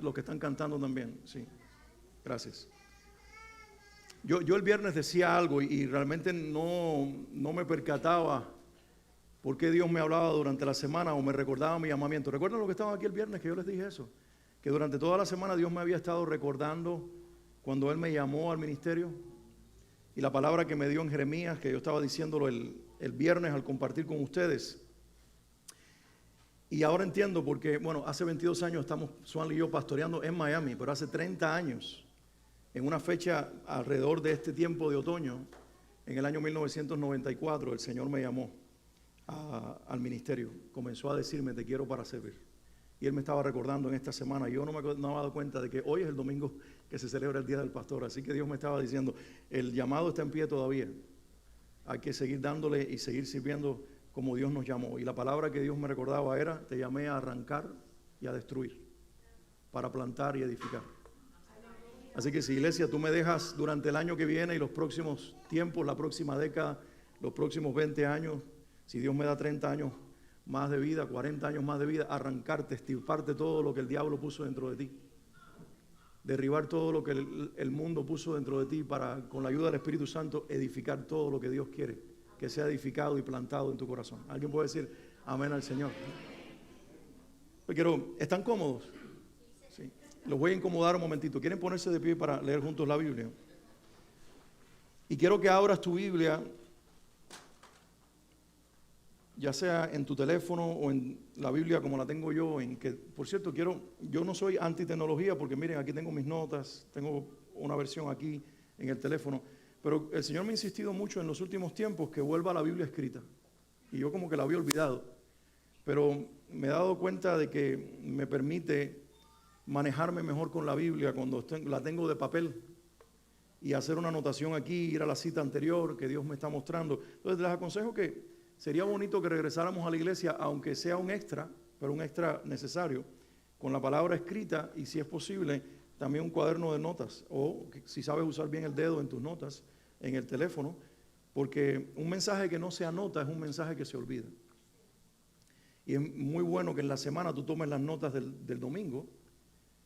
Los que están cantando también, sí. Gracias. Yo el viernes decía algo y realmente no me percataba por qué Dios me hablaba durante la semana o me recordaba mi llamamiento. ¿Recuerdan lo que estaban aquí el viernes que yo les dije eso? Que durante toda la semana Dios me había estado recordando cuando Él me llamó al ministerio. Y la palabra que me dio en Jeremías, que yo estaba diciéndolo el viernes al compartir con ustedes. Y ahora entiendo porque, bueno, hace 22 años estamos, Swan y yo, pastoreando en Miami, pero hace 30 años, en una fecha alrededor de este tiempo de otoño, en el año 1994, el Señor me llamó al ministerio. Comenzó a decirme, te quiero para servir. Y Él me estaba recordando en esta semana, yo no me había dado cuenta de que hoy es el domingo que se celebra el Día del Pastor. Así que Dios me estaba diciendo, el llamado está en pie todavía. Hay que seguir dándole y seguir sirviendo como Dios nos llamó. Y la palabra que Dios me recordaba era, te llamé a arrancar y a destruir, para plantar y edificar. Así que si, iglesia, tú me dejas durante el año que viene y los próximos tiempos, la próxima década, los próximos 20 años, si Dios me da 30 años más de vida, 40 años más de vida, arrancarte, extirparte todo lo que el diablo puso dentro de ti. Derribar todo lo que el mundo puso dentro de ti para, con la ayuda del Espíritu Santo, edificar todo lo que Dios quiere que sea edificado y plantado en tu corazón. ¿Alguien puede decir amén al Señor? Pero, ¿están cómodos? Sí. Los voy a incomodar un momentito. ¿Quieren ponerse de pie para leer juntos la Biblia? Y quiero que abras tu Biblia, ya sea en tu teléfono o en la Biblia como la tengo yo, en que, por cierto, yo no soy antitecnología porque miren, aquí tengo mis notas, tengo una versión aquí en el teléfono, pero el Señor me ha insistido mucho en los últimos tiempos que vuelva a la Biblia escrita, y yo como que la había olvidado, pero me he dado cuenta de que me permite manejarme mejor con la Biblia cuando la tengo de papel, y hacer una anotación aquí, ir a la cita anterior que Dios me está mostrando. Entonces les aconsejo que sería bonito que regresáramos a la iglesia, aunque sea un extra, pero un extra necesario, con la palabra escrita y, si es posible, también un cuaderno de notas, o si sabes usar bien el dedo en tus notas, en el teléfono, porque un mensaje que no se anota es un mensaje que se olvida. Y es muy bueno que en la semana tú tomes las notas del domingo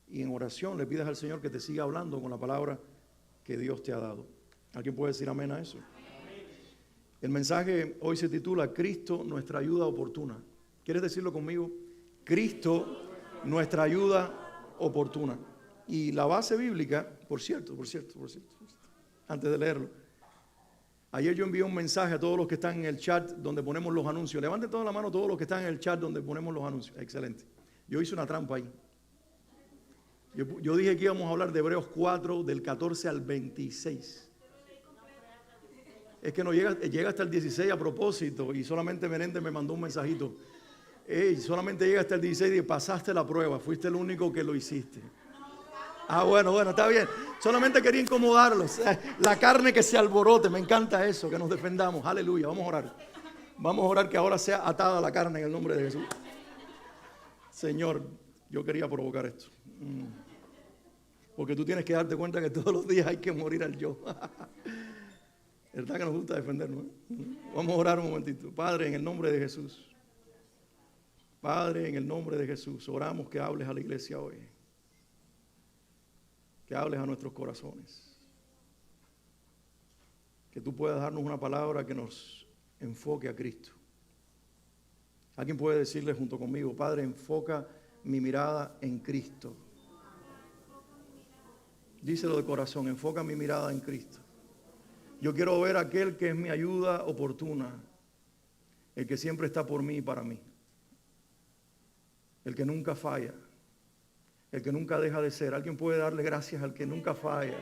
y en oración le pidas al Señor que te siga hablando con la palabra que Dios te ha dado. ¿Alguien puede decir amén a eso? El mensaje hoy se titula Cristo, nuestra ayuda oportuna. ¿Quieres decirlo conmigo? Cristo, nuestra ayuda oportuna. Y la base bíblica, por cierto, antes de leerlo, ayer yo envié un mensaje a todos los que están en el chat donde ponemos los anuncios. Levanten toda la mano todos los que están en el chat donde ponemos los anuncios. Excelente. Yo hice una trampa ahí. Yo dije que íbamos a hablar de Hebreos 4, del 14 al 26. Es que no llega hasta el 16 a propósito, y solamente Menéndez me mandó un mensajito. Solamente llega hasta el 16 y pasaste la prueba, fuiste el único que lo hiciste. Ah, bueno, está bien. Solamente quería incomodarlos. La carne que se alborote, me encanta eso, que nos defendamos. Aleluya, vamos a orar. Vamos a orar que ahora sea atada la carne en el nombre de Jesús. Señor, yo quería provocar esto. Porque tú tienes que darte cuenta que todos los días hay que morir al yo. ¿Verdad que nos gusta defendernos? Vamos a orar un momentito. Padre, en el nombre de Jesús. Padre, en el nombre de Jesús, oramos que hables a la iglesia hoy. Que hables a nuestros corazones. Que tú puedas darnos una palabra que nos enfoque a Cristo. ¿Alguien puede decirle junto conmigo, Padre, enfoca mi mirada en Cristo? Díselo de corazón, enfoca mi mirada en Cristo. Yo quiero ver a aquel que es mi ayuda oportuna, el que siempre está por mí y para mí, el que nunca falla, el que nunca deja de ser. Alguien puede darle gracias al que nunca falla,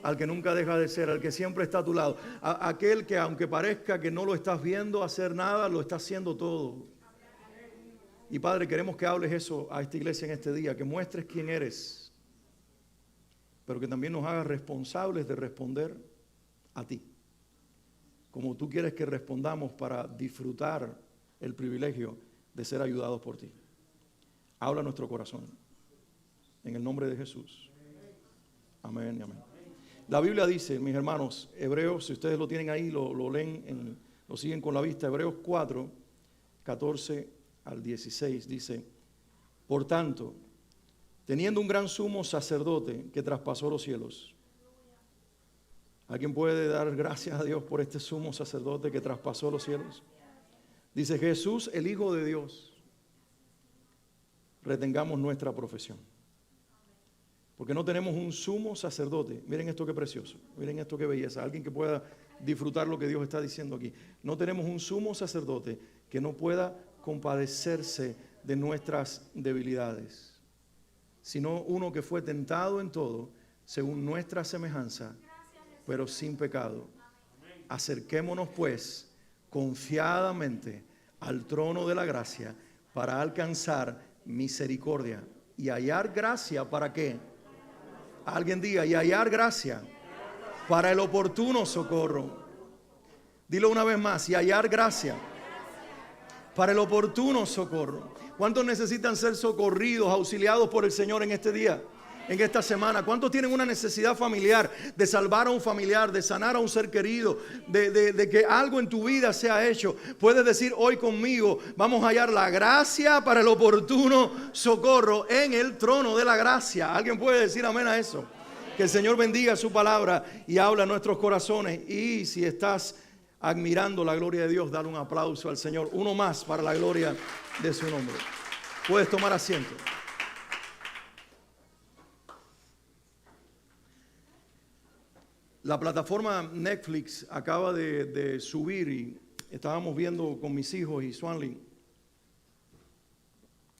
al que nunca deja de ser, al que siempre está a tu lado, aquel que aunque parezca que no lo estás viendo hacer nada, lo está haciendo todo. Y Padre, queremos que hables eso a esta iglesia en este día, que muestres quién eres, pero que también nos hagas responsables de responder a ti, como tú quieres que respondamos para disfrutar el privilegio de ser ayudados por ti. Habla a nuestro corazón, en el nombre de Jesús. Amén y amén. La Biblia dice, mis hermanos, Hebreos, si ustedes lo tienen ahí, lo leen, lo siguen con la vista, Hebreos 4, 14 al 16, dice, por tanto, teniendo un gran sumo sacerdote que traspasó los cielos. ¿Alguien puede dar gracias a Dios por este sumo sacerdote que traspasó los cielos? Dice Jesús, el Hijo de Dios. Retengamos nuestra profesión. Porque no tenemos un sumo sacerdote. Miren esto qué precioso. Miren esto qué belleza. Alguien que pueda disfrutar lo que Dios está diciendo aquí. No tenemos un sumo sacerdote que no pueda compadecerse de nuestras debilidades, sino uno que fue tentado en todo, según nuestra semejanza, pero sin pecado. Acerquémonos pues confiadamente al trono de la gracia para alcanzar misericordia y hallar gracia. ¿Para qué? Alguien diga, y hallar gracia para el oportuno socorro. Dilo una vez más, y hallar gracia para el oportuno socorro. ¿Cuántos necesitan ser socorridos, auxiliados por el Señor en este día, en esta semana? ¿Cuántos tienen una necesidad familiar, de salvar a un familiar, de sanar a un ser querido, de que algo en tu vida sea hecho? Puedes decir hoy conmigo, vamos a hallar la gracia para el oportuno socorro en el trono de la gracia. ¿Alguien puede decir amén a eso? Que el Señor bendiga su palabra y habla a nuestros corazones. Y si estás admirando la gloria de Dios, dale un aplauso al Señor. Uno más para la gloria de su nombre. Puedes tomar asiento. La plataforma Netflix acaba de subir y estábamos viendo con mis hijos y Swanley.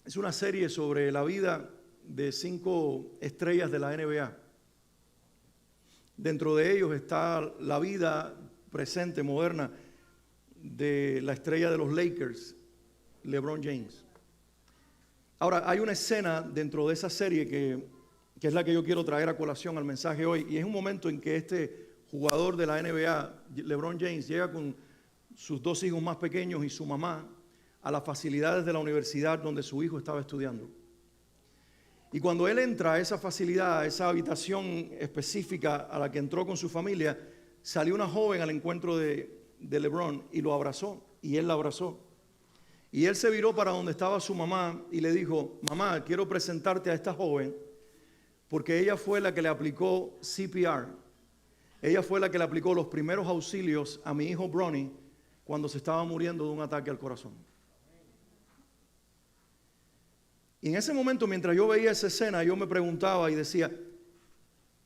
Es una serie sobre la vida de 5 estrellas de la NBA. Dentro de ellos está la vida presente, moderna, de la estrella de los Lakers, LeBron James. Ahora, hay una escena dentro de esa serie que es la que yo quiero traer a colación al mensaje hoy, y es un momento en que este jugador de la NBA, LeBron James, llega con sus 2 hijos más pequeños y su mamá a las facilidades de la universidad donde su hijo estaba estudiando. Y cuando él entra a esa facilidad, a esa habitación específica a la que entró con su familia, salió una joven al encuentro de LeBron y lo abrazó, y él la abrazó. Y él se viró para donde estaba su mamá y le dijo, mamá, quiero presentarte a esta joven porque ella fue la que le aplicó CPR. Ella fue la que le aplicó los primeros auxilios a mi hijo Bronny cuando se estaba muriendo de un ataque al corazón. Y en ese momento, mientras yo veía esa escena, yo me preguntaba y decía,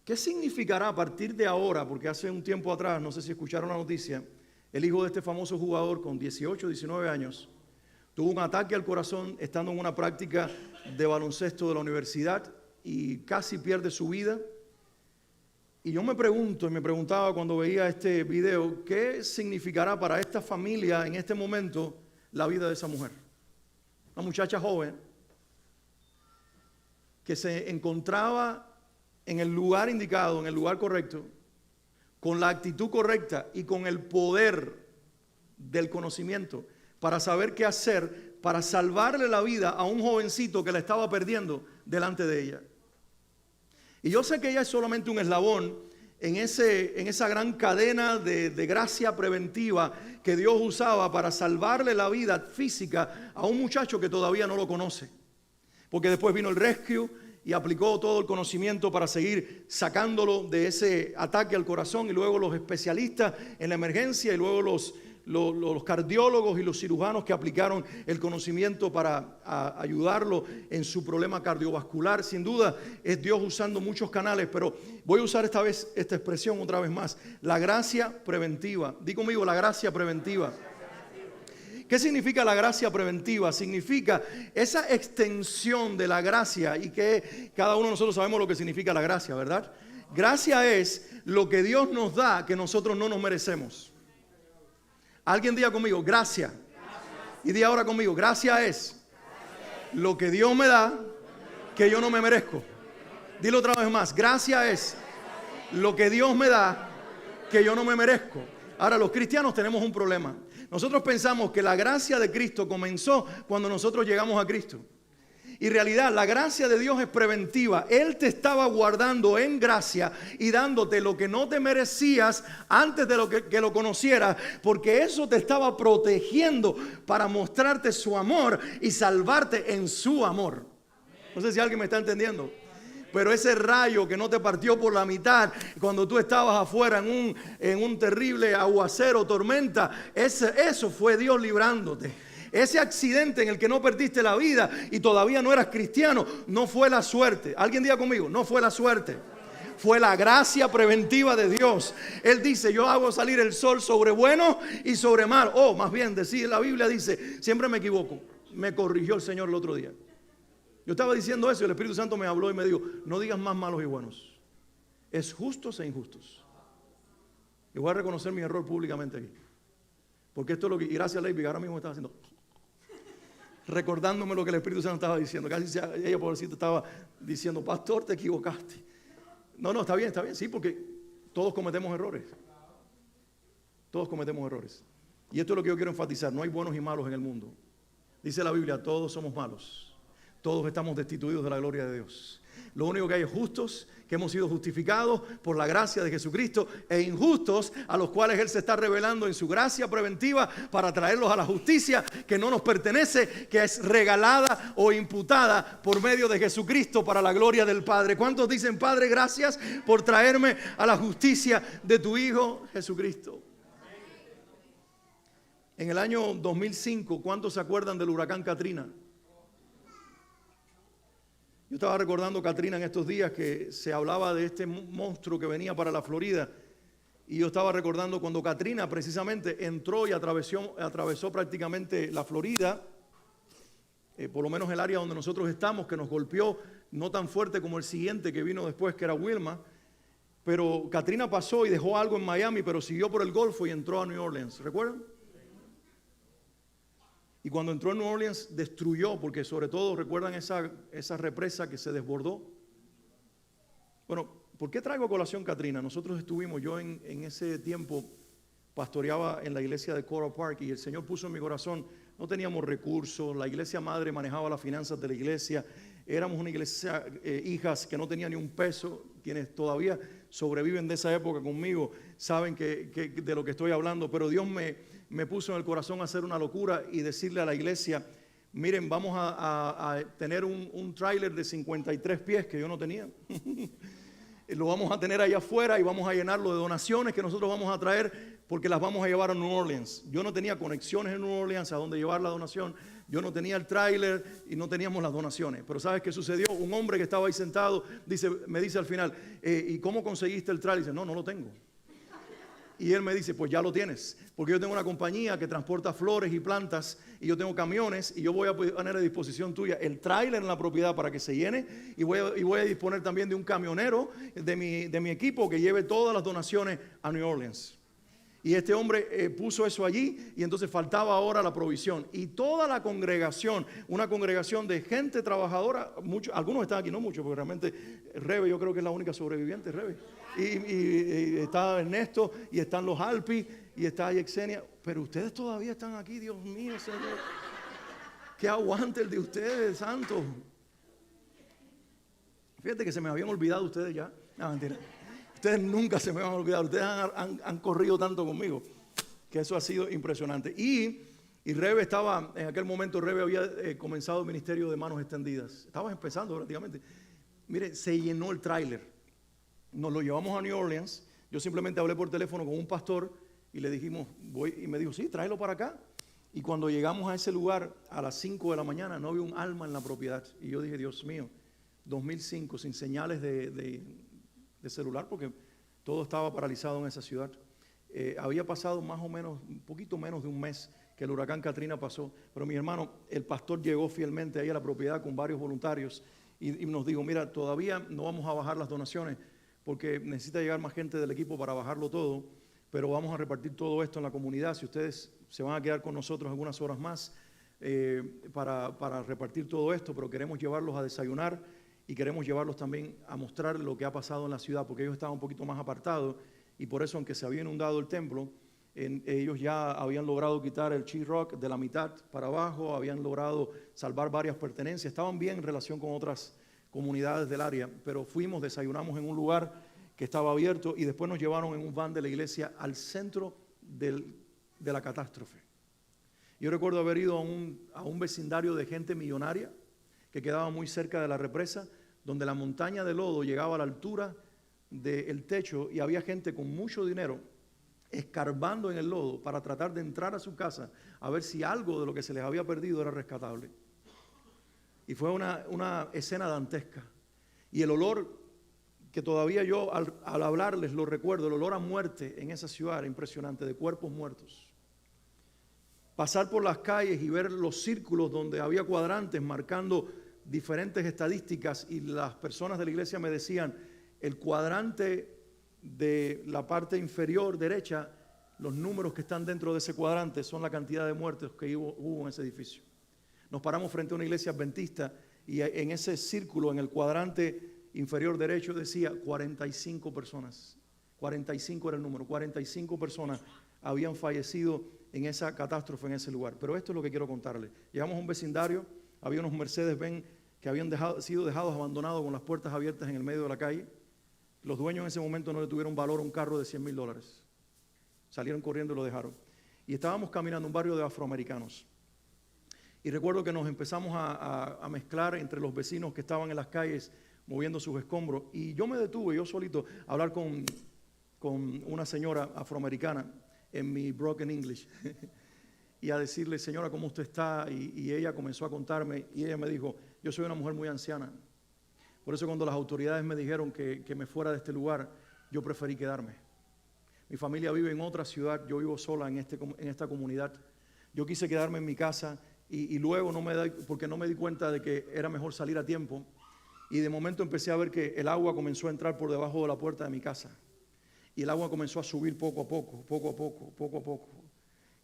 ¿qué significará a partir de ahora? Porque hace un tiempo atrás, no sé si escucharon la noticia, el hijo de este famoso jugador con 18, 19 años, tuvo un ataque al corazón estando en una práctica de baloncesto de la universidad y casi pierde su vida. Y yo me pregunto y me preguntaba cuando veía este video, ¿qué significará para esta familia en este momento la vida de esa mujer? Una muchacha joven que se encontraba en el lugar indicado, en el lugar correcto, con la actitud correcta y con el poder del conocimiento para saber qué hacer para salvarle la vida a un jovencito que la estaba perdiendo delante de ella. Y yo sé que ella es solamente un eslabón en esa gran cadena de gracia preventiva que Dios usaba para salvarle la vida física a un muchacho que todavía no lo conoce. Porque después vino el rescue y aplicó todo el conocimiento para seguir sacándolo de ese ataque al corazón, y luego los especialistas en la emergencia, y luego los cardiólogos y los cirujanos que aplicaron el conocimiento para ayudarlo en su problema cardiovascular. Sin duda es Dios usando muchos canales, pero voy a usar esta vez esta expresión otra vez más: la gracia preventiva. Di conmigo, la gracia preventiva. ¿Qué significa la gracia preventiva? Significa esa extensión de la gracia, y que cada uno de nosotros sabemos lo que significa la gracia, ¿verdad? Gracia es lo que Dios nos da que nosotros no nos merecemos. Alguien diga conmigo, gracia. Y diga ahora conmigo, gracia es lo que Dios me da que yo no me merezco. Dilo otra vez más, gracia es lo que Dios me da que yo no me merezco. Ahora, los cristianos tenemos un problema. Nosotros pensamos que la gracia de Cristo comenzó cuando nosotros llegamos a Cristo. Y en realidad la gracia de Dios es preventiva. Él te estaba guardando en gracia y dándote lo que no te merecías antes de que lo conocieras, porque eso te estaba protegiendo para mostrarte su amor y salvarte en su amor. No sé si alguien me está entendiendo. Pero ese rayo que no te partió por la mitad cuando tú estabas afuera en un terrible aguacero, tormenta, eso fue Dios librándote. Ese accidente en el que no perdiste la vida y todavía no eras cristiano, no fue la suerte. Alguien diga conmigo, no fue la suerte. Fue la gracia preventiva de Dios. Él dice, yo hago salir el sol sobre bueno y sobre mal. Más bien, la Biblia dice, siempre me equivoco. Me corrigió el Señor el otro día. Yo estaba diciendo eso y el Espíritu Santo me habló y me dijo, no digas más malos y buenos. Es justos e injustos. Y voy a reconocer mi error públicamente aquí. Porque esto es lo que, y gracias a Leiby, ahora mismo estaba haciendo, recordándome lo que el Espíritu Santo estaba diciendo. Casi ella, pobrecita, estaba diciendo, pastor, te equivocaste. No, está bien, sí, porque todos cometemos errores. Todos cometemos errores. Y esto es lo que yo quiero enfatizar, no hay buenos y malos en el mundo. Dice la Biblia, todos somos malos. Todos estamos destituidos de la gloria de Dios. Lo único que hay es justos, que hemos sido justificados por la gracia de Jesucristo, e injustos a los cuales Él se está revelando en su gracia preventiva para traerlos a la justicia que no nos pertenece, que es regalada o imputada por medio de Jesucristo para la gloria del Padre. ¿Cuántos dicen, Padre, gracias por traerme a la justicia de tu Hijo Jesucristo? En el año 2005, ¿cuántos se acuerdan del huracán Katrina? Yo estaba recordando, Katrina, en estos días que se hablaba de este monstruo que venía para la Florida. Y yo estaba recordando cuando Katrina precisamente entró y atravesó prácticamente la Florida, por lo menos el área donde nosotros estamos, que nos golpeó no tan fuerte como el siguiente que vino después, que era Wilma. Pero Katrina pasó y dejó algo en Miami, pero siguió por el Golfo y entró a New Orleans. ¿Recuerdan? Y cuando entró en New Orleans destruyó, porque sobre todo recuerdan esa represa que se desbordó. Bueno, ¿por qué traigo a colación Katrina? Nosotros estuvimos, yo en ese tiempo pastoreaba en la iglesia de Coral Park y el Señor puso en mi corazón, no teníamos recursos, la iglesia madre manejaba las finanzas de la iglesia, éramos una iglesia, hijas que no tenían ni un peso. Quienes todavía sobreviven de esa época conmigo saben que de lo que estoy hablando, pero Dios me puso en el corazón hacer una locura y decirle a la iglesia, miren, vamos a tener un tráiler de 53 pies que yo no tenía. Lo vamos a tener allá afuera y vamos a llenarlo de donaciones que nosotros vamos a traer porque las vamos a llevar a New Orleans. Yo no tenía conexiones en New Orleans a donde llevar la donación. Yo no tenía el tráiler y no teníamos las donaciones. Pero ¿sabes qué sucedió? Un hombre que estaba ahí sentado me dice al final, ¿y cómo conseguiste el tráiler? Dice, no lo tengo. Y él me dice, pues ya lo tienes, porque yo tengo una compañía que transporta flores y plantas y yo tengo camiones y yo voy a poner a disposición tuya el tráiler en la propiedad para que se llene y voy a disponer también de un camionero de mi equipo que lleve todas las donaciones a New Orleans. Y este hombre puso eso allí y entonces faltaba ahora la provisión. Y toda la congregación, una congregación de gente trabajadora, algunos están aquí, no muchos, porque realmente Rebe yo creo que es la única sobreviviente, Rebe. Y está Ernesto, y están los Alpi, y está Yexenia. Pero ustedes todavía están aquí, Dios mío, Señor. Que aguante el de ustedes, santos. Fíjate que se me habían olvidado ustedes ya. No, mentira. Ustedes nunca se me van a olvidar. Ustedes han corrido tanto conmigo que eso ha sido impresionante. Y Rebe estaba, en aquel momento Rebe había comenzado el ministerio de manos extendidas. Estaba empezando prácticamente. Mire, se llenó el tráiler. Nos lo llevamos a New Orleans. Yo simplemente hablé por teléfono con un pastor y le dijimos, y me dijo, sí, tráelo para acá. Y cuando llegamos a ese lugar a las 5 de la mañana no había un alma en la propiedad. Y yo dije, Dios mío, 2005, sin señales de celular, porque todo estaba paralizado en esa ciudad. Había pasado más o menos, un poquito menos de un mes que el huracán Katrina pasó, pero mi hermano, el pastor llegó fielmente ahí a la propiedad con varios voluntarios y nos dijo, mira, todavía no vamos a bajar las donaciones porque necesita llegar más gente del equipo para bajarlo todo, pero vamos a repartir todo esto en la comunidad. Si ustedes se van a quedar con nosotros algunas horas más para repartir todo esto, pero queremos llevarlos a desayunar y queremos llevarlos también a mostrar lo que ha pasado en la ciudad, porque ellos estaban un poquito más apartados y por eso, aunque se había inundado el templo, ellos ya habían logrado quitar el sheetrock de la mitad para abajo, habían logrado salvar varias pertenencias, estaban bien en relación con otras comunidades del área, pero fuimos, desayunamos en un lugar que estaba abierto y después nos llevaron en un van de la iglesia al centro de la catástrofe. Yo recuerdo haber ido a un vecindario de gente millonaria, que quedaba muy cerca de la represa, donde la montaña de lodo llegaba a la altura del techo y había gente con mucho dinero escarbando en el lodo para tratar de entrar a su casa a ver si algo de lo que se les había perdido era rescatable. Y fue una escena dantesca. Y el olor que todavía yo al hablarles lo recuerdo, el olor a muerte en esa ciudad era impresionante, de cuerpos muertos. Pasar por las calles y ver los círculos donde había cuadrantes marcando diferentes estadísticas, y las personas de la iglesia me decían, el cuadrante de la parte inferior derecha, los números que están dentro de ese cuadrante son la cantidad de muertos que hubo en ese edificio. Nos paramos frente a una iglesia adventista y en ese círculo, en el cuadrante inferior derecho, decía 45 personas. 45 era el número, 45 personas habían fallecido en esa catástrofe en ese lugar. Pero esto es lo que quiero contarles. Llegamos a un vecindario, había unos Mercedes-Benz que habían sido dejados abandonados con las puertas abiertas en el medio de la calle. Los dueños en ese momento no le tuvieron valor a un carro de $100,000. Salieron corriendo y lo dejaron. Y estábamos caminando un barrio de afroamericanos. Y recuerdo que nos empezamos a mezclar entre los vecinos que estaban en las calles moviendo sus escombros. Y yo me detuve, yo solito, a hablar con una señora afroamericana en mi broken English. Y a decirle, señora, ¿cómo usted está? Y ella comenzó a contarme y ella me dijo, yo soy una mujer muy anciana. Por eso cuando las autoridades me dijeron que me fuera de este lugar, yo preferí quedarme. Mi familia vive en otra ciudad, yo vivo sola en esta comunidad. Yo quise quedarme en mi casa y luego porque no me di cuenta de que era mejor salir a tiempo. Y de momento empecé a ver que el agua comenzó a entrar por debajo de la puerta de mi casa. Y el agua comenzó a subir poco a poco.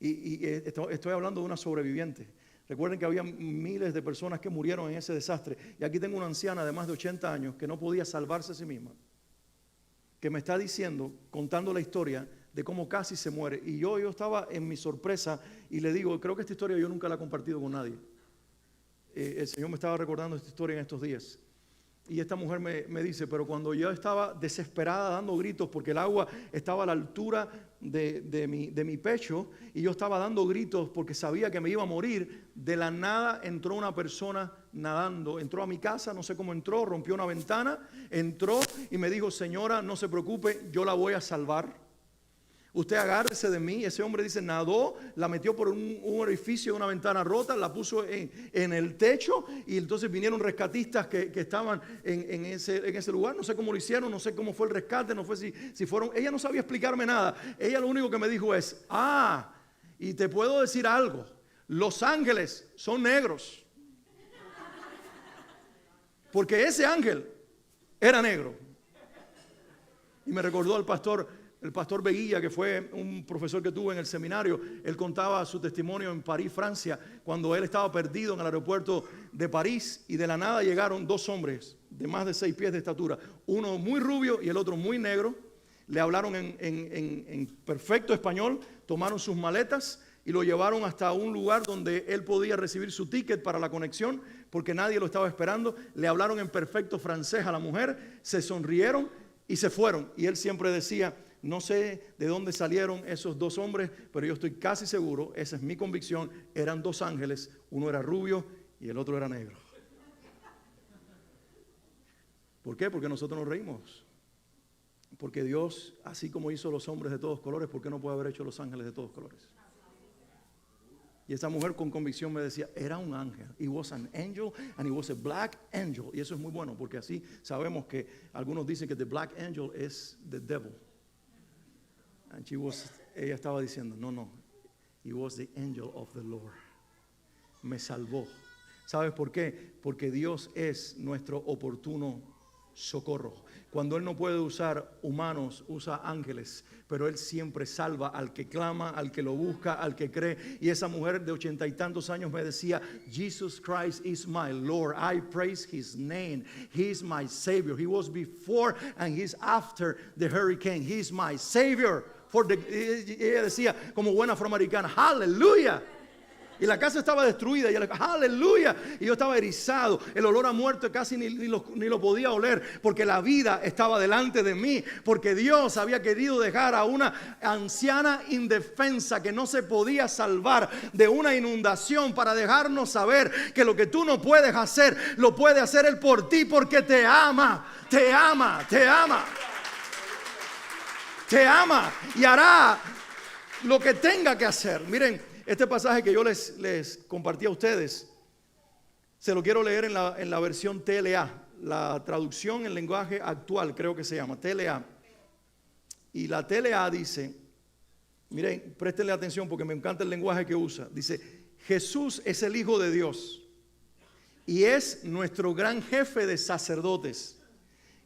Y estoy hablando de una sobreviviente. Recuerden que había miles de personas que murieron en ese desastre. Y aquí tengo una anciana de más de 80 años que no podía salvarse a sí misma, que me está diciendo, contando la historia de cómo casi se muere. Y yo estaba en mi sorpresa y le digo, creo que esta historia yo nunca la he compartido con nadie. El Señor me estaba recordando esta historia en estos días. Y esta mujer me dice, pero cuando yo estaba desesperada dando gritos porque el agua estaba a la altura de mi pecho y yo estaba dando gritos porque sabía que me iba a morir, de la nada entró una persona nadando, entró a mi casa, no sé cómo entró, rompió una ventana, entró y me dijo, señora, no se preocupe, yo la voy a salvar. Usted agárrese de mí. Ese hombre dice, nadó, la metió por un orificio de una ventana rota, la puso en el techo y entonces vinieron rescatistas que estaban en ese lugar. No sé cómo lo hicieron, no sé cómo fue el rescate, no fue si fueron. Ella no sabía explicarme nada. Ella lo único que me dijo es, y te puedo decir algo, los ángeles son negros. Porque ese ángel era negro. Y me recordó al pastor. El pastor Beguilla, que fue un profesor que tuve en el seminario, él contaba su testimonio en París, Francia, cuando él estaba perdido en el aeropuerto de París y de la nada llegaron dos hombres de más de 6 pies de estatura, uno muy rubio y el otro muy negro. Le hablaron en perfecto español, tomaron sus maletas y lo llevaron hasta un lugar donde él podía recibir su ticket para la conexión, porque nadie lo estaba esperando. Le hablaron en perfecto francés a la mujer, se sonrieron y se fueron. Y él siempre decía, no sé de dónde salieron esos dos hombres, pero yo estoy casi seguro, esa es mi convicción, eran dos ángeles, uno era rubio y el otro era negro. ¿Por qué? Porque nosotros nos reímos. Porque Dios, así como hizo los hombres de todos colores, ¿por qué no puede haber hecho los ángeles de todos colores? Y esa mujer con convicción me decía, era un ángel. He was an angel and he was a black angel. Y eso es muy bueno porque así sabemos que algunos dicen que the black angel es the devil. And ella estaba diciendo, no, he was the angel of the Lord. Me salvó. ¿Sabes por qué? Porque Dios es nuestro oportuno socorro. Cuando Él no puede usar humanos, usa ángeles, pero Él siempre salva al que clama, al que lo busca, al que cree. Y esa mujer de 80 y tantos años me decía, Jesus Christ is my Lord, I praise His name, He is my Savior, He was before and He's after the hurricane, He is my Savior. Ella decía como buena afroamericana, aleluya. Y la casa estaba destruida. Y él, aleluya. Y yo estaba erizado. El olor a muerto casi ni lo podía oler. Porque la vida estaba delante de mí. Porque Dios había querido dejar a una anciana indefensa que no se podía salvar de una inundación, para dejarnos saber que lo que tú no puedes hacer, lo puede hacer Él por ti, porque te ama. Te ama, te ama. Te ama y hará lo que tenga que hacer. Miren, este pasaje que yo les compartí a ustedes, se lo quiero leer en la versión TLA, la traducción en lenguaje actual, creo que se llama TLA. Y la TLA dice, miren, préstenle atención porque me encanta el lenguaje que usa. Dice, Jesús es el Hijo de Dios y es nuestro gran jefe de sacerdotes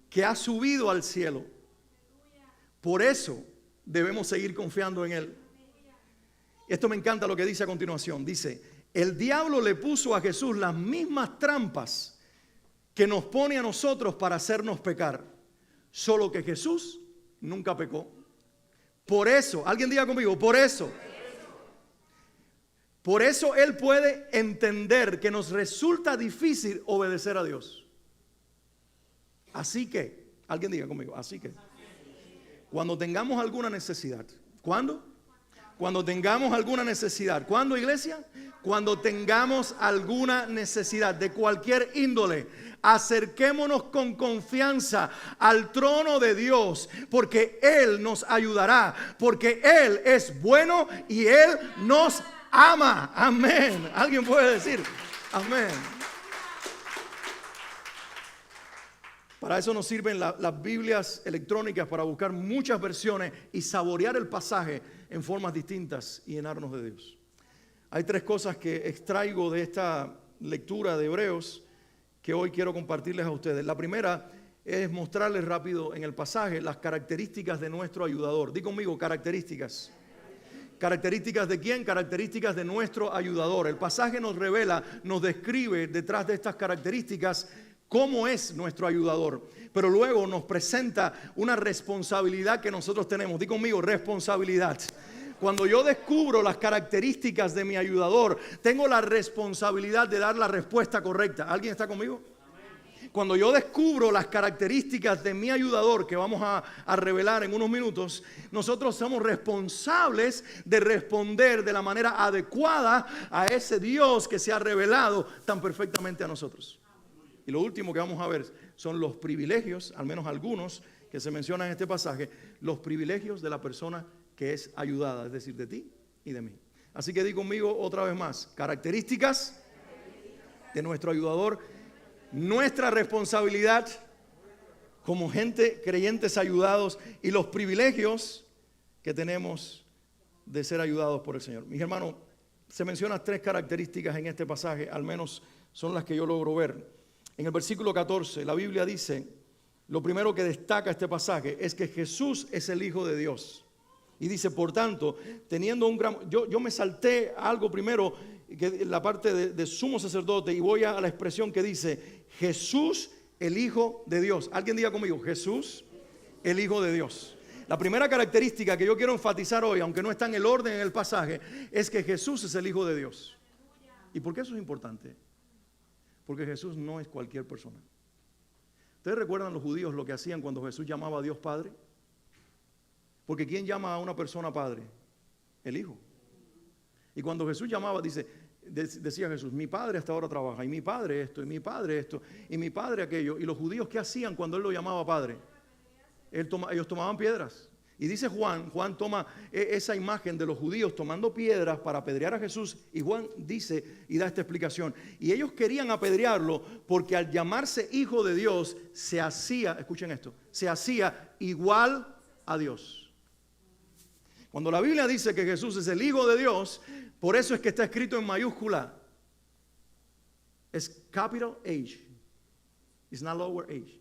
que ha subido al cielo. Por eso debemos seguir confiando en Él. Esto me encanta lo que dice a continuación. Dice, el diablo le puso a Jesús las mismas trampas que nos pone a nosotros para hacernos pecar. Solo que Jesús nunca pecó. Por eso, alguien diga conmigo, por eso. Por eso Él puede entender que nos resulta difícil obedecer a Dios. Así que, alguien diga conmigo, así que, cuando tengamos alguna necesidad, ¿cuándo? Cuando tengamos alguna necesidad. ¿Cuándo, iglesia? Cuando tengamos alguna necesidad de cualquier índole, acerquémonos con confianza al trono de Dios, porque Él nos ayudará, porque Él es bueno y Él nos ama. Amén. ¿Alguien puede decir amén? Para eso nos sirven las Biblias electrónicas, para buscar muchas versiones y saborear el pasaje en formas distintas y llenarnos de Dios. Hay tres cosas que extraigo de esta lectura de Hebreos que hoy quiero compartirles a ustedes. La primera es mostrarles rápido en el pasaje las características de nuestro ayudador. Di conmigo, características. ¿Características de quién? Características de nuestro ayudador. El pasaje nos revela, nos describe detrás de estas características cómo es nuestro ayudador, pero luego nos presenta una responsabilidad que nosotros tenemos. Di conmigo, responsabilidad. Cuando yo descubro las características de mi ayudador, tengo la responsabilidad de dar la respuesta correcta. ¿Alguien está conmigo? Cuando yo descubro las características de mi ayudador, que vamos a revelar en unos minutos, nosotros somos responsables de responder de la manera adecuada a ese Dios que se ha revelado tan perfectamente a nosotros. Y lo último que vamos a ver son los privilegios, al menos algunos que se mencionan en este pasaje, los privilegios de la persona que es ayudada, es decir, de ti y de mí. Así que di conmigo otra vez más, características de nuestro ayudador, nuestra responsabilidad como gente, creyentes ayudados, y los privilegios que tenemos de ser ayudados por el Señor. Mis hermanos, se mencionan tres características en este pasaje, al menos son las que yo logro ver. En el versículo 14, la Biblia dice, lo primero que destaca este pasaje es que Jesús es el Hijo de Dios. Y dice, por tanto, teniendo un gran... Yo me salté algo primero, que la parte de sumo sacerdote, y voy a la expresión que dice, Jesús el Hijo de Dios. Alguien diga conmigo, Jesús el Hijo de Dios. La primera característica que yo quiero enfatizar hoy, aunque no está en el orden en el pasaje, es que Jesús es el Hijo de Dios. ¿Y por qué eso es importante? Porque Jesús no es cualquier persona. ¿Ustedes recuerdan los judíos lo que hacían cuando Jesús llamaba a Dios Padre? Porque ¿quién llama a una persona Padre? El Hijo. Y cuando Jesús llamaba, decía Jesús, mi Padre hasta ahora trabaja, y mi Padre esto, y mi Padre esto, y mi Padre aquello. Y los judíos, ¿qué hacían cuando Él lo llamaba Padre? Ellos tomaban piedras. Y dice Juan toma esa imagen de los judíos tomando piedras para apedrear a Jesús, y Juan dice y da esta explicación. Y ellos querían apedrearlo porque al llamarse Hijo de Dios se hacía, escuchen esto, se hacía igual a Dios. Cuando la Biblia dice que Jesús es el Hijo de Dios, por eso es que está escrito en mayúscula. Es capital H. It's not lower H.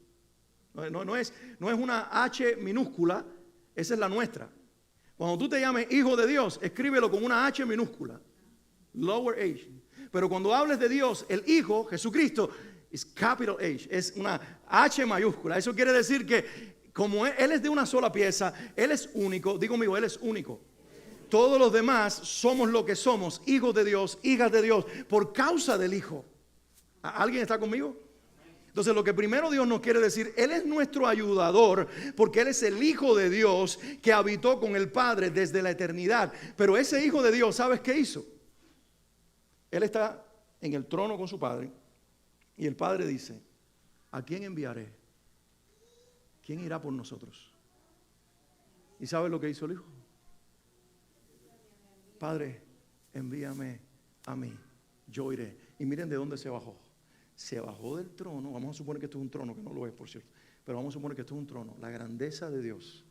No es una H minúscula. Esa es la nuestra. Cuando tú te llames Hijo de Dios, escríbelo con una H minúscula, lower H. Pero cuando hables de Dios, el Hijo, Jesucristo, es capital H, es una H mayúscula. Eso quiere decir que como Él es de una sola pieza, Él es único. Digo conmigo, Él es único. Todos los demás somos lo que somos, hijos de Dios, hijas de Dios, por causa del Hijo. ¿Alguien está conmigo? Entonces lo que primero Dios nos quiere decir, Él es nuestro ayudador porque Él es el Hijo de Dios que habitó con el Padre desde la eternidad. Pero ese Hijo de Dios, ¿sabes qué hizo? Él está en el trono con su Padre y el Padre dice, ¿a quién enviaré? ¿Quién irá por nosotros? ¿Y sabes lo que hizo el Hijo? Padre, envíame a mí, yo iré. Y miren de dónde se bajó. Se bajó del trono, vamos a suponer que esto es un trono, que no lo es por cierto, pero vamos a suponer que esto es un trono, la grandeza de Dios,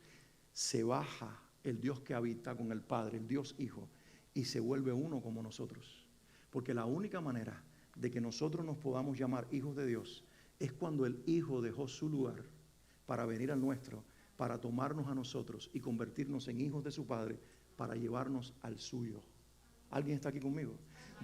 se baja el Dios que habita con el Padre, el Dios Hijo, y se vuelve uno como nosotros, porque la única manera de que nosotros nos podamos llamar hijos de Dios es cuando el Hijo dejó su lugar para venir al nuestro, para tomarnos a nosotros y convertirnos en hijos de su Padre, para llevarnos al suyo. ¿Alguien está aquí conmigo?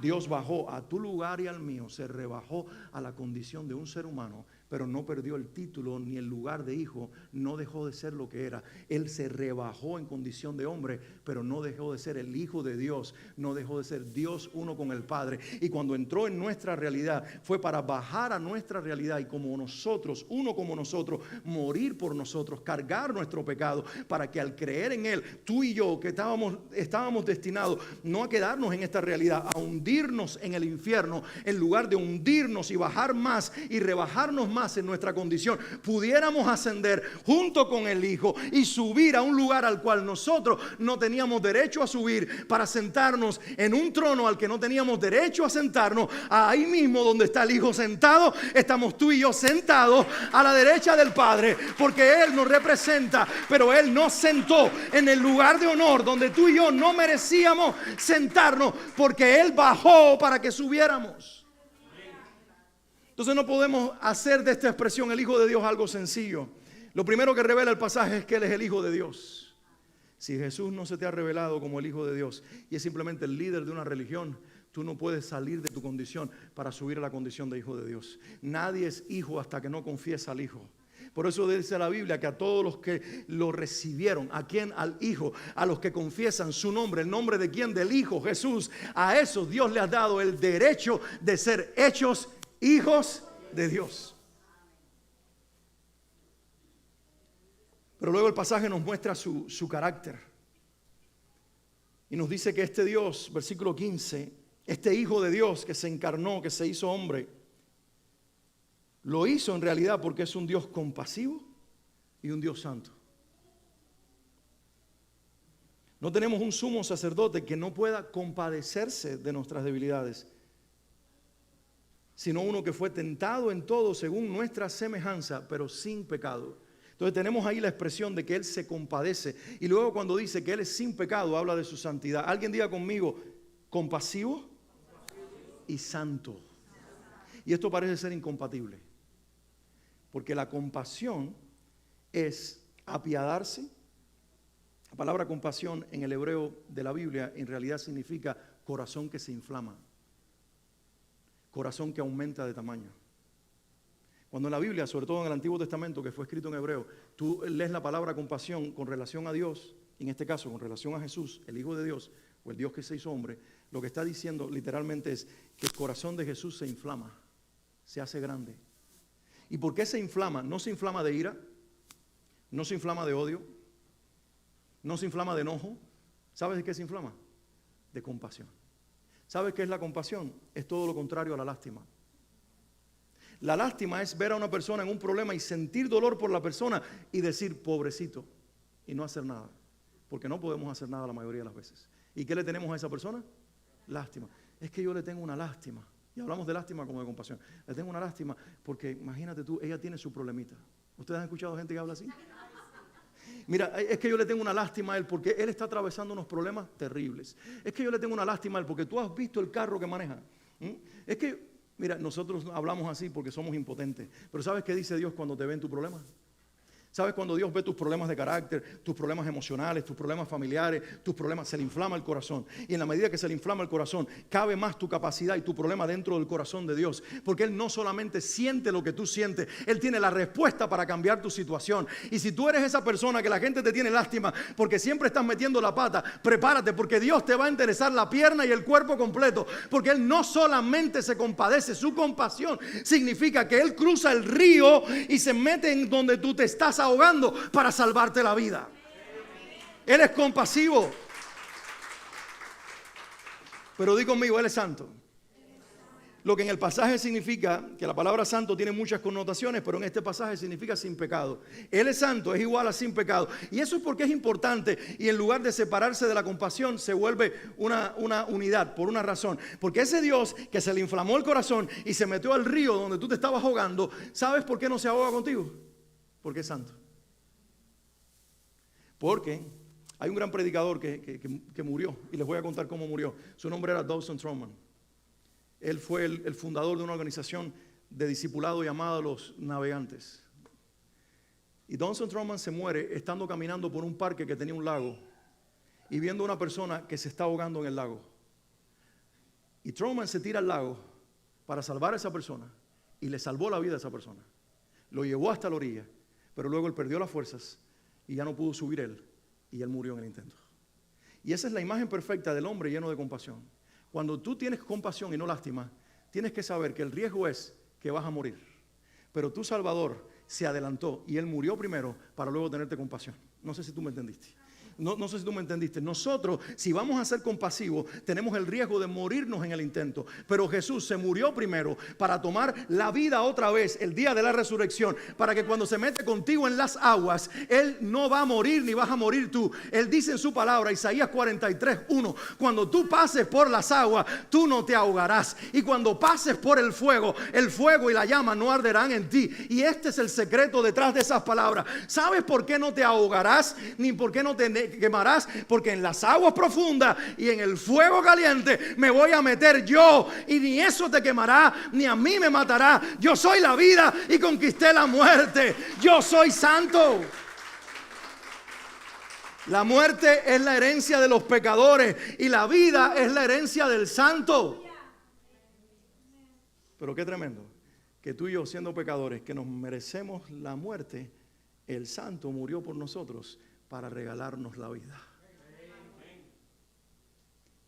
Dios bajó a tu lugar y al mío, se rebajó a la condición de un ser humano, pero no perdió el título ni el lugar de hijo, no dejó de ser lo que era. Él se rebajó en condición de hombre, pero no dejó de ser el Hijo de Dios, no dejó de ser Dios uno con el Padre. Y cuando entró en nuestra realidad, fue para bajar a nuestra realidad y como nosotros, uno como nosotros, morir por nosotros, cargar nuestro pecado, para que al creer en Él, tú y yo, que estábamos destinados no a quedarnos en esta realidad, a hundirnos en el infierno, en lugar de hundirnos y bajar más y rebajarnos más en nuestra condición, pudiéramos ascender junto con el Hijo y subir a un lugar al cual nosotros no teníamos derecho a subir, para sentarnos en un trono al que no teníamos derecho a sentarnos. Ahí mismo donde está el Hijo sentado, estamos tú y yo sentados a la derecha del Padre, porque Él nos representa, pero Él nos sentó en el lugar de honor donde tú y yo no merecíamos sentarnos, porque Él bajó para que subiéramos. Entonces no podemos hacer de esta expresión el Hijo de Dios algo sencillo. Lo primero que revela el pasaje es que Él es el Hijo de Dios. Si Jesús no se te ha revelado como el Hijo de Dios y es simplemente el líder de una religión, tú no puedes salir de tu condición para subir a la condición de Hijo de Dios. Nadie es hijo hasta que no confiesa al Hijo. Por eso dice la Biblia que a todos los que lo recibieron, ¿a quién? Al Hijo, a los que confiesan su nombre, el nombre de quién, del Hijo Jesús, a esos Dios le ha dado el derecho de ser hechos hijos de Dios. Pero luego el pasaje nos muestra su carácter y nos dice que este Dios, versículo 15, este Hijo de Dios que se encarnó, que se hizo hombre, lo hizo en realidad porque es un Dios compasivo y un Dios santo. No tenemos un sumo sacerdote que no pueda compadecerse de nuestras debilidades, sino uno que fue tentado en todo según nuestra semejanza, pero sin pecado. Entonces tenemos ahí la expresión de que Él se compadece. Y luego cuando dice que Él es sin pecado, habla de su santidad. Alguien diga conmigo, compasivo y santo. Y esto parece ser incompatible, porque la compasión es apiadarse. La palabra compasión en el hebreo de la Biblia en realidad significa corazón que se inflama, corazón que aumenta de tamaño. Cuando en la Biblia, sobre todo en el Antiguo Testamento, que fue escrito en hebreo, tú lees la palabra compasión con relación a Dios, en este caso con relación a Jesús, el Hijo de Dios, o el Dios que se hizo hombre, lo que está diciendo literalmente es que el corazón de Jesús se inflama, se hace grande. ¿Y por qué se inflama? No se inflama de ira, no se inflama de odio, no se inflama de enojo. ¿Sabes de qué se inflama? De compasión. ¿Sabes qué es la compasión? Es todo lo contrario a la lástima. La lástima es ver a una persona en un problema y sentir dolor por la persona y decir pobrecito y no hacer nada, porque no podemos hacer nada la mayoría de las veces. ¿Y qué le tenemos a esa persona? Lástima. Es que yo le tengo una lástima. Y hablamos de lástima como de compasión. Le tengo una lástima porque imagínate tú, ella tiene su problemita. ¿Ustedes han escuchado gente que habla así? Mira, es que yo le tengo una lástima a él porque él está atravesando unos problemas terribles. Es que yo le tengo una lástima a él porque tú has visto el carro que maneja. Es que, mira, nosotros hablamos así porque somos impotentes. Pero ¿sabes qué dice Dios cuando te ve en tu problema? ¿Sabes? Cuando Dios ve tus problemas de carácter, tus problemas emocionales, tus problemas familiares, tus problemas, se le inflama el corazón. Y en la medida que se le inflama el corazón, cabe más tu capacidad y tu problema dentro del corazón de Dios. Porque Él no solamente siente lo que tú sientes, Él tiene la respuesta para cambiar tu situación. Y si tú eres esa persona que la gente te tiene lástima porque siempre estás metiendo la pata, prepárate, porque Dios te va a interesar la pierna y el cuerpo completo. Porque Él no solamente se compadece, su compasión significa que Él cruza el río y se mete en donde tú te estás ahogando para salvarte la vida. Él es compasivo. Pero di conmigo, Él es santo. Lo que en el pasaje significa, que la palabra santo tiene muchas connotaciones, pero en este pasaje significa sin pecado. Él es santo, es igual a sin pecado. Y eso es porque es importante, y en lugar de separarse de la compasión, se vuelve una unidad, por una razón. Porque ese Dios que se le inflamó el corazón y se metió al río donde tú te estabas ahogando, ¿sabes por qué no se ahoga contigo? Porque es santo. Porque hay un gran predicador que murió, y les voy a contar cómo murió. Su nombre era Dawson Trotman. Él fue el fundador de una organización de discipulado llamada Los Navegantes. Y Dawson Trotman se muere estando caminando por un parque que tenía un lago y viendo a una persona que se está ahogando en el lago. Y Trotman se tira al lago para salvar a esa persona y le salvó la vida a esa persona. Lo llevó hasta la orilla, pero luego él perdió las fuerzas y ya no pudo subir él, y él murió en el intento. Y esa es la imagen perfecta del hombre lleno de compasión. Cuando tú tienes compasión y no lástima, tienes que saber que el riesgo es que vas a morir. Pero tu Salvador se adelantó y Él murió primero para luego tenerte compasión. No sé si tú me entendiste. No sé si tú me entendiste. Nosotros, si vamos a ser compasivos, tenemos el riesgo de morirnos en el intento. Pero Jesús se murió primero para tomar la vida otra vez el día de la resurrección. Para que cuando se mete contigo en las aguas, Él no va a morir ni vas a morir tú. Él dice en su palabra, Isaías 43:1, cuando tú pases por las aguas, tú no te ahogarás. Y cuando pases por el fuego y la llama no arderán en ti. Y este es el secreto detrás de esas palabras. ¿Sabes por qué no te ahogarás? Ni por qué no te quemarás, porque en las aguas profundas y en el fuego caliente me voy a meter yo, y ni eso te quemará, ni a mí me matará. Yo soy la vida y conquisté la muerte. Yo soy santo. La muerte es la herencia de los pecadores y la vida es la herencia del santo. Pero qué tremendo que tú y yo, siendo pecadores, que nos merecemos la muerte, el santo murió por nosotros para regalarnos la vida.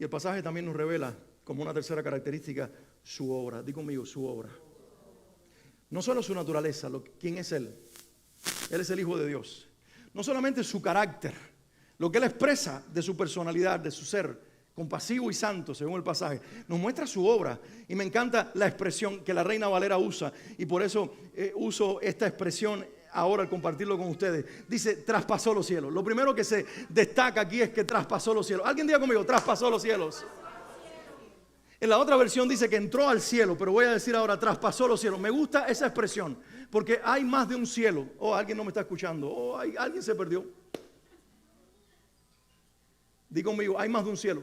Y el pasaje también nos revela, como una tercera característica, su obra. Di conmigo, su obra. No solo su naturaleza, ¿quién es Él? Él es el Hijo de Dios. No solamente su carácter, lo que Él expresa de su personalidad, de su ser compasivo y santo, según el pasaje, nos muestra su obra. Y me encanta la expresión que la Reina Valera usa, y por eso uso esta expresión ahora al compartirlo con ustedes. Dice, traspasó los cielos. Lo primero que se destaca aquí es que traspasó los cielos. Alguien diga conmigo, traspasó los cielos. En la otra versión dice que entró al cielo, pero voy a decir ahora, traspasó los cielos. Me gusta esa expresión, porque hay más de un cielo. Alguien no me está escuchando. Alguien se perdió. Di conmigo, hay más de un cielo.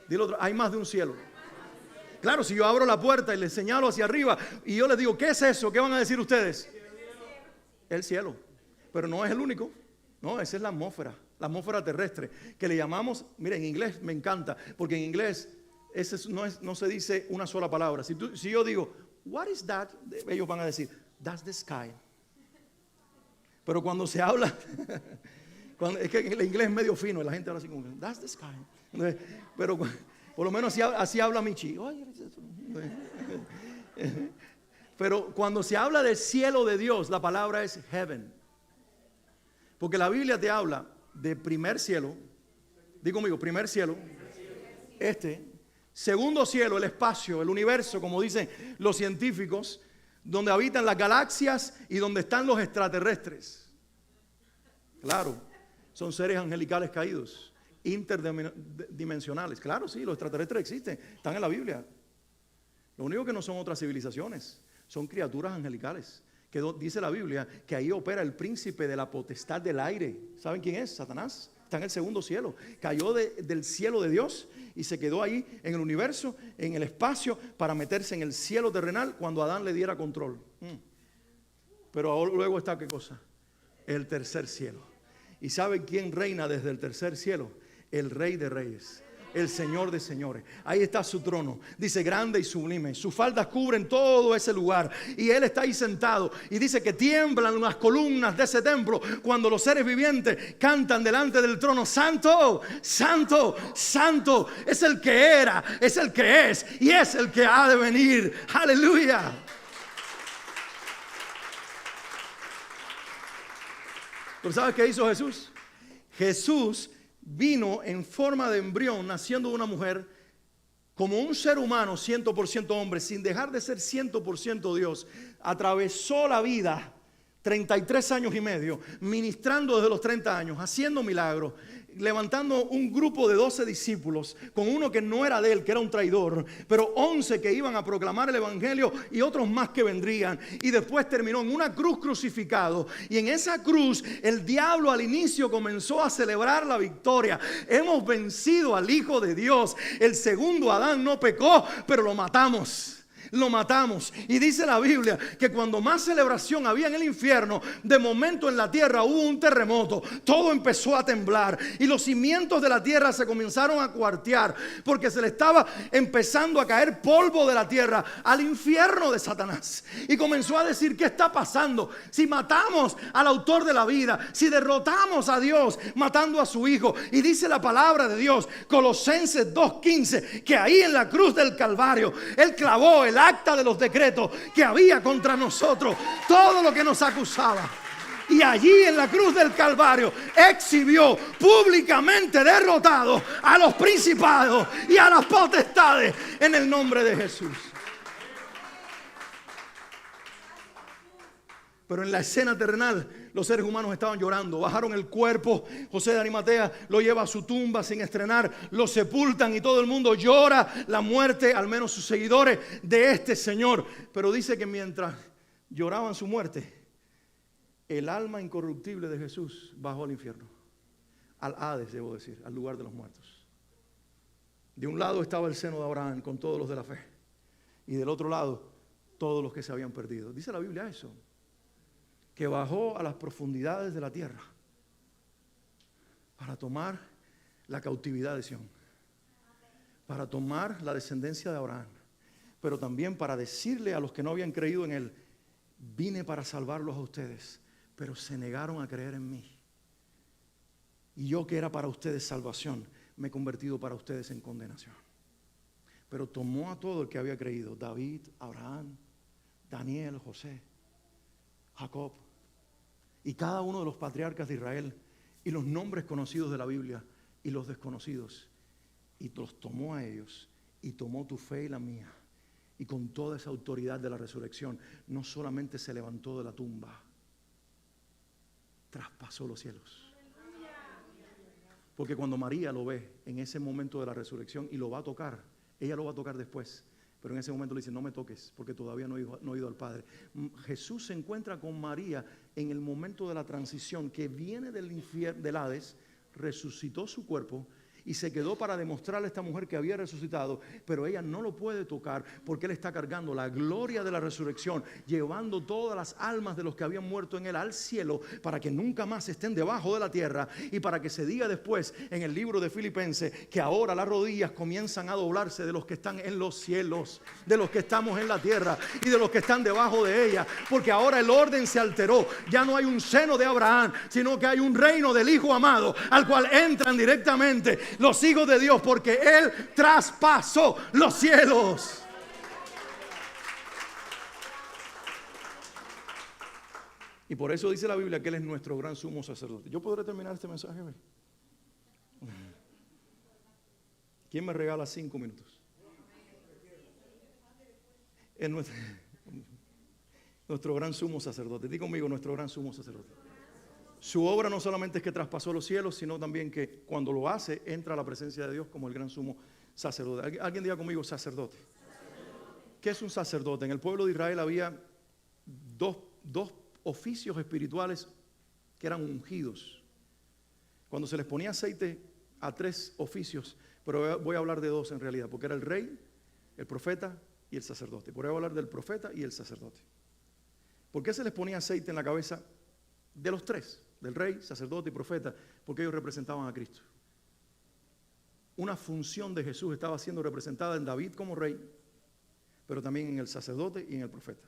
Dile otro, hay más de un cielo. Claro, si yo abro la puerta y les señalo hacia arriba y yo les digo, ¿qué es eso? ¿Qué van a decir ustedes? El cielo. Pero no es el único. No, esa es la atmósfera terrestre, que le llamamos, mire, en inglés me encanta, porque en inglés no se dice una sola palabra. Si yo digo, what is that? Ellos van a decir, that's the sky. Pero cuando se habla, es que el inglés es medio fino, y la gente habla así como, that's the sky. Entonces, pero por lo menos así habla Michi. Pero cuando se habla del cielo de Dios, la palabra es heaven. Porque la Biblia te habla de primer cielo. Digo conmigo, primer cielo. Segundo cielo, el espacio, el universo, como dicen los científicos, donde habitan las galaxias y donde están los extraterrestres. Claro, son seres angelicales caídos, interdimensionales. Claro, sí, los extraterrestres existen, están en la Biblia. Lo único que no son otras civilizaciones, son criaturas angelicales. Que dice la Biblia que ahí opera el príncipe de la potestad del aire. ¿Saben quién es? Satanás. Está en el segundo cielo. Cayó del cielo de Dios y se quedó ahí en el universo, en el espacio, para meterse en el cielo terrenal cuando Adán le diera control. Pero luego está, ¿qué cosa? El tercer cielo. ¿Y sabe quién reina desde el tercer cielo? El Rey de Reyes, el Señor de señores. Ahí está su trono. Dice grande y sublime. Sus faldas cubren todo ese lugar. Y Él está ahí sentado. Y dice que tiemblan las columnas de ese templo cuando los seres vivientes cantan delante del trono. Santo, santo, santo. Es el que era, es el que es y es el que ha de venir. Aleluya. ¿Pero sabes qué hizo Jesús? Jesús vino en forma de embrión, naciendo de una mujer, como un ser humano, 100% hombre, sin dejar de ser 100% Dios. Atravesó la vida, 33 años y medio, ministrando desde los 30 años, haciendo milagros, levantando un grupo de 12 discípulos, con uno que no era de él, que era un traidor, pero 11 que iban a proclamar el evangelio y otros más que vendrían. Y después terminó en una cruz crucificado. Y en esa cruz el diablo al inicio comenzó a celebrar la victoria. Hemos vencido al Hijo de Dios. El segundo Adán no pecó, pero lo matamos. Lo matamos. Y dice la Biblia que cuando más celebración había en el infierno, de momento en la tierra hubo un terremoto. Todo empezó a temblar y los cimientos de la tierra se comenzaron a cuartear, porque se le estaba empezando a caer polvo de la tierra al infierno de Satanás. Y comenzó a decir: ¿qué está pasando? Si matamos al autor de la vida, si derrotamos a Dios matando a su Hijo. Y dice la palabra de Dios, Colosenses 2:15, que ahí en la cruz del Calvario Él clavó el acta de los decretos que había contra nosotros, todo lo que nos acusaba. Y allí en la cruz del Calvario exhibió públicamente derrotado a los principados y a las potestades en el nombre de Jesús. Pero en la escena terrenal los seres humanos estaban llorando. Bajaron el cuerpo. José de Arimatea lo lleva a su tumba sin estrenar. Lo sepultan y todo el mundo llora la muerte, al menos sus seguidores, de este Señor. Pero dice que mientras lloraban su muerte, el alma incorruptible de Jesús bajó al infierno. Al Hades, debo decir, al lugar de los muertos. De un lado estaba el seno de Abraham con todos los de la fe. Y del otro lado, todos los que se habían perdido. Dice la Biblia eso, que bajó a las profundidades de la tierra para tomar la cautividad de Sión, para tomar la descendencia de Abraham, pero también para decirle a los que no habían creído en Él: vine para salvarlos a ustedes, pero se negaron a creer en mí. Y yo, que era para ustedes salvación, me he convertido para ustedes en condenación. Pero tomó a todo el que había creído: David, Abraham, Daniel, José, Jacob, y cada uno de los patriarcas de Israel, y los nombres conocidos de la Biblia y los desconocidos, y los tomó a ellos, y tomó tu fe y la mía, y con toda esa autoridad de la resurrección, no solamente se levantó de la tumba, traspasó los cielos. Porque cuando María lo ve en ese momento de la resurrección y lo va a tocar, ella lo va a tocar después, pero en ese momento le dice: no me toques, porque todavía no he ido al Padre. Jesús se encuentra con María en el momento de la transición, que viene del infierno, del Hades, resucitó su cuerpo y se quedó para demostrarle a esta mujer que había resucitado, pero ella no lo puede tocar porque Él está cargando la gloria de la resurrección, llevando todas las almas de los que habían muerto en Él al cielo, para que nunca más estén debajo de la tierra, y para que se diga después en el libro de Filipenses que ahora las rodillas comienzan a doblarse de los que están en los cielos, de los que estamos en la tierra y de los que están debajo de ella, porque ahora el orden se alteró. Ya no hay un seno de Abraham, sino que hay un reino del Hijo amado, al cual entran directamente los hijos de Dios, porque Él traspasó los cielos. Y por eso dice la Biblia que Él es nuestro gran sumo sacerdote. ¿Yo podré terminar este mensaje hoy? ¿Quién me regala 5 minutos? Es nuestro gran sumo sacerdote. Di conmigo: nuestro gran sumo sacerdote. Su obra no solamente es que traspasó los cielos, sino también que cuando lo hace, entra a la presencia de Dios como el gran sumo sacerdote. Alguien diga conmigo: sacerdote. ¿Qué es un sacerdote? En el pueblo de Israel había dos oficios espirituales que eran ungidos. Cuando se les ponía aceite a 3 oficios, pero voy a hablar de 2 en realidad, porque era el rey, el profeta y el sacerdote. Pero voy a hablar del profeta y el sacerdote. ¿Por qué se les ponía aceite en la cabeza de los tres? Del rey, sacerdote y profeta, porque ellos representaban a Cristo. Una función de Jesús estaba siendo representada en David como rey, pero también en el sacerdote y en el profeta.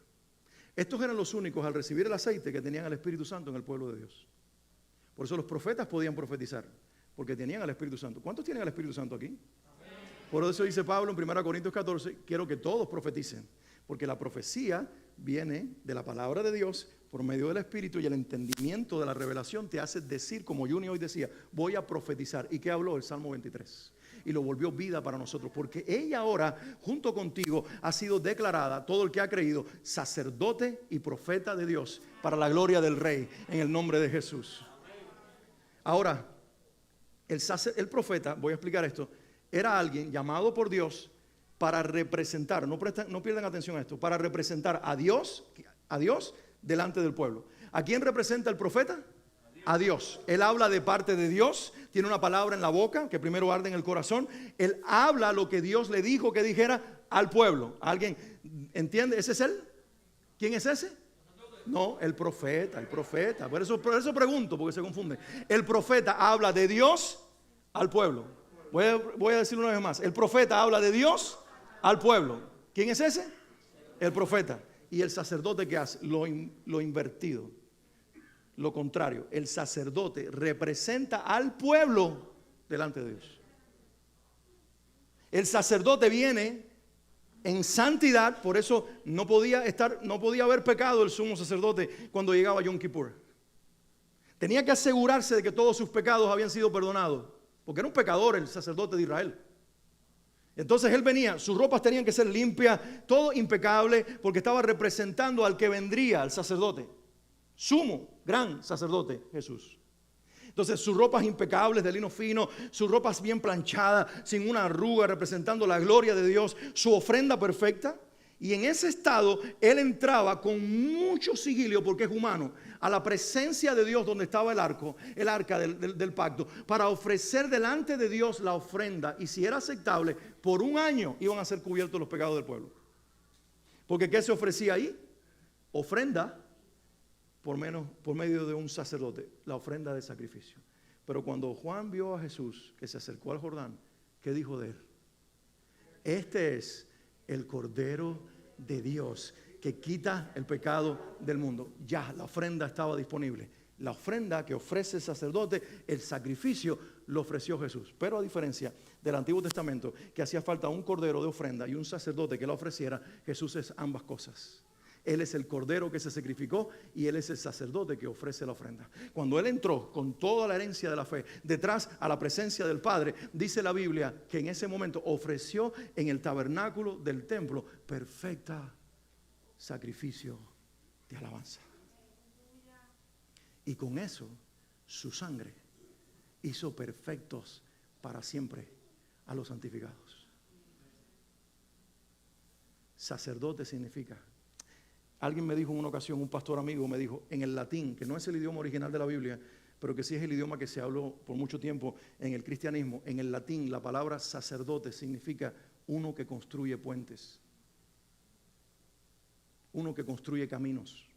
Estos eran los únicos al recibir el aceite que tenían al Espíritu Santo en el pueblo de Dios. Por eso los profetas podían profetizar, porque tenían al Espíritu Santo. ¿Cuántos tienen al Espíritu Santo aquí? Por eso dice Pablo en 1 Corintios 14, quiero que todos profeticen, porque la profecía viene de la palabra de Dios por medio del Espíritu, y el entendimiento de la revelación te hace decir, como Juni hoy decía, voy a profetizar. ¿Y qué habló? El Salmo 23. Y lo volvió vida para nosotros, porque ella ahora, junto contigo, ha sido declarada, todo el que ha creído, sacerdote y profeta de Dios, para la gloria del Rey, en el nombre de Jesús. Ahora, el profeta, voy a explicar esto, era alguien llamado por Dios para representar, no pierdan atención a esto, para representar a Dios delante del pueblo. ¿A quién representa el profeta? A Dios. Él habla de parte de Dios, tiene una palabra en la boca que primero arde en el corazón. Él habla lo que Dios le dijo que dijera al pueblo. ¿Alguien entiende? ¿Ese es él? ¿Quién es ese? No, el profeta. Por eso pregunto, porque se confunde. El profeta habla de Dios al pueblo. Voy a decirlo una vez más. El profeta habla de Dios al pueblo. ¿Quién es ese? El profeta. ¿Y el sacerdote qué hace? Lo invertido. Lo contrario. El sacerdote representa al pueblo delante de Dios. El sacerdote viene en santidad, por eso no podía haber pecado el sumo sacerdote cuando llegaba Yom Kippur. Tenía que asegurarse de que todos sus pecados habían sido perdonados, porque era un pecador el sacerdote de Israel. Entonces él venía, sus ropas tenían que ser limpias, todo impecable, porque estaba representando al que vendría, al sacerdote, sumo, gran sacerdote, Jesús. Entonces sus ropas impecables de lino fino, sus ropas bien planchadas, sin una arruga, representando la gloria de Dios, su ofrenda perfecta. Y en ese estado él entraba con mucho sigilio, porque es humano, a la presencia de Dios donde estaba el arca del pacto, para ofrecer delante de Dios la ofrenda. Y si era aceptable, por un año iban a ser cubiertos los pecados del pueblo. Porque ¿qué se ofrecía ahí? Ofrenda por medio de un sacerdote, la ofrenda de sacrificio. Pero cuando Juan vio a Jesús que se acercó al Jordán, ¿qué dijo de él? Este es el Cordero de Dios que quita el pecado del mundo. Ya la ofrenda estaba disponible. La ofrenda que ofrece el sacerdote, el sacrificio, lo ofreció Jesús. Pero a diferencia del Antiguo Testamento, que hacía falta un cordero de ofrenda y un sacerdote que la ofreciera, Jesús es ambas cosas. Él es el cordero que se sacrificó y Él es el sacerdote que ofrece la ofrenda. Cuando Él entró con toda la herencia de la fe detrás a la presencia del Padre, dice la Biblia que en ese momento ofreció en el tabernáculo del templo perfecta sacrificio de alabanza. Y con eso su sangre hizo perfectos para siempre a los santificados. Sacerdote significa... Alguien me dijo en una ocasión, un pastor amigo me dijo, en el latín, que no es el idioma original de la Biblia, pero que sí es el idioma que se habló por mucho tiempo en el cristianismo, en el latín la palabra sacerdote significa uno que construye puentes, uno que construye caminos.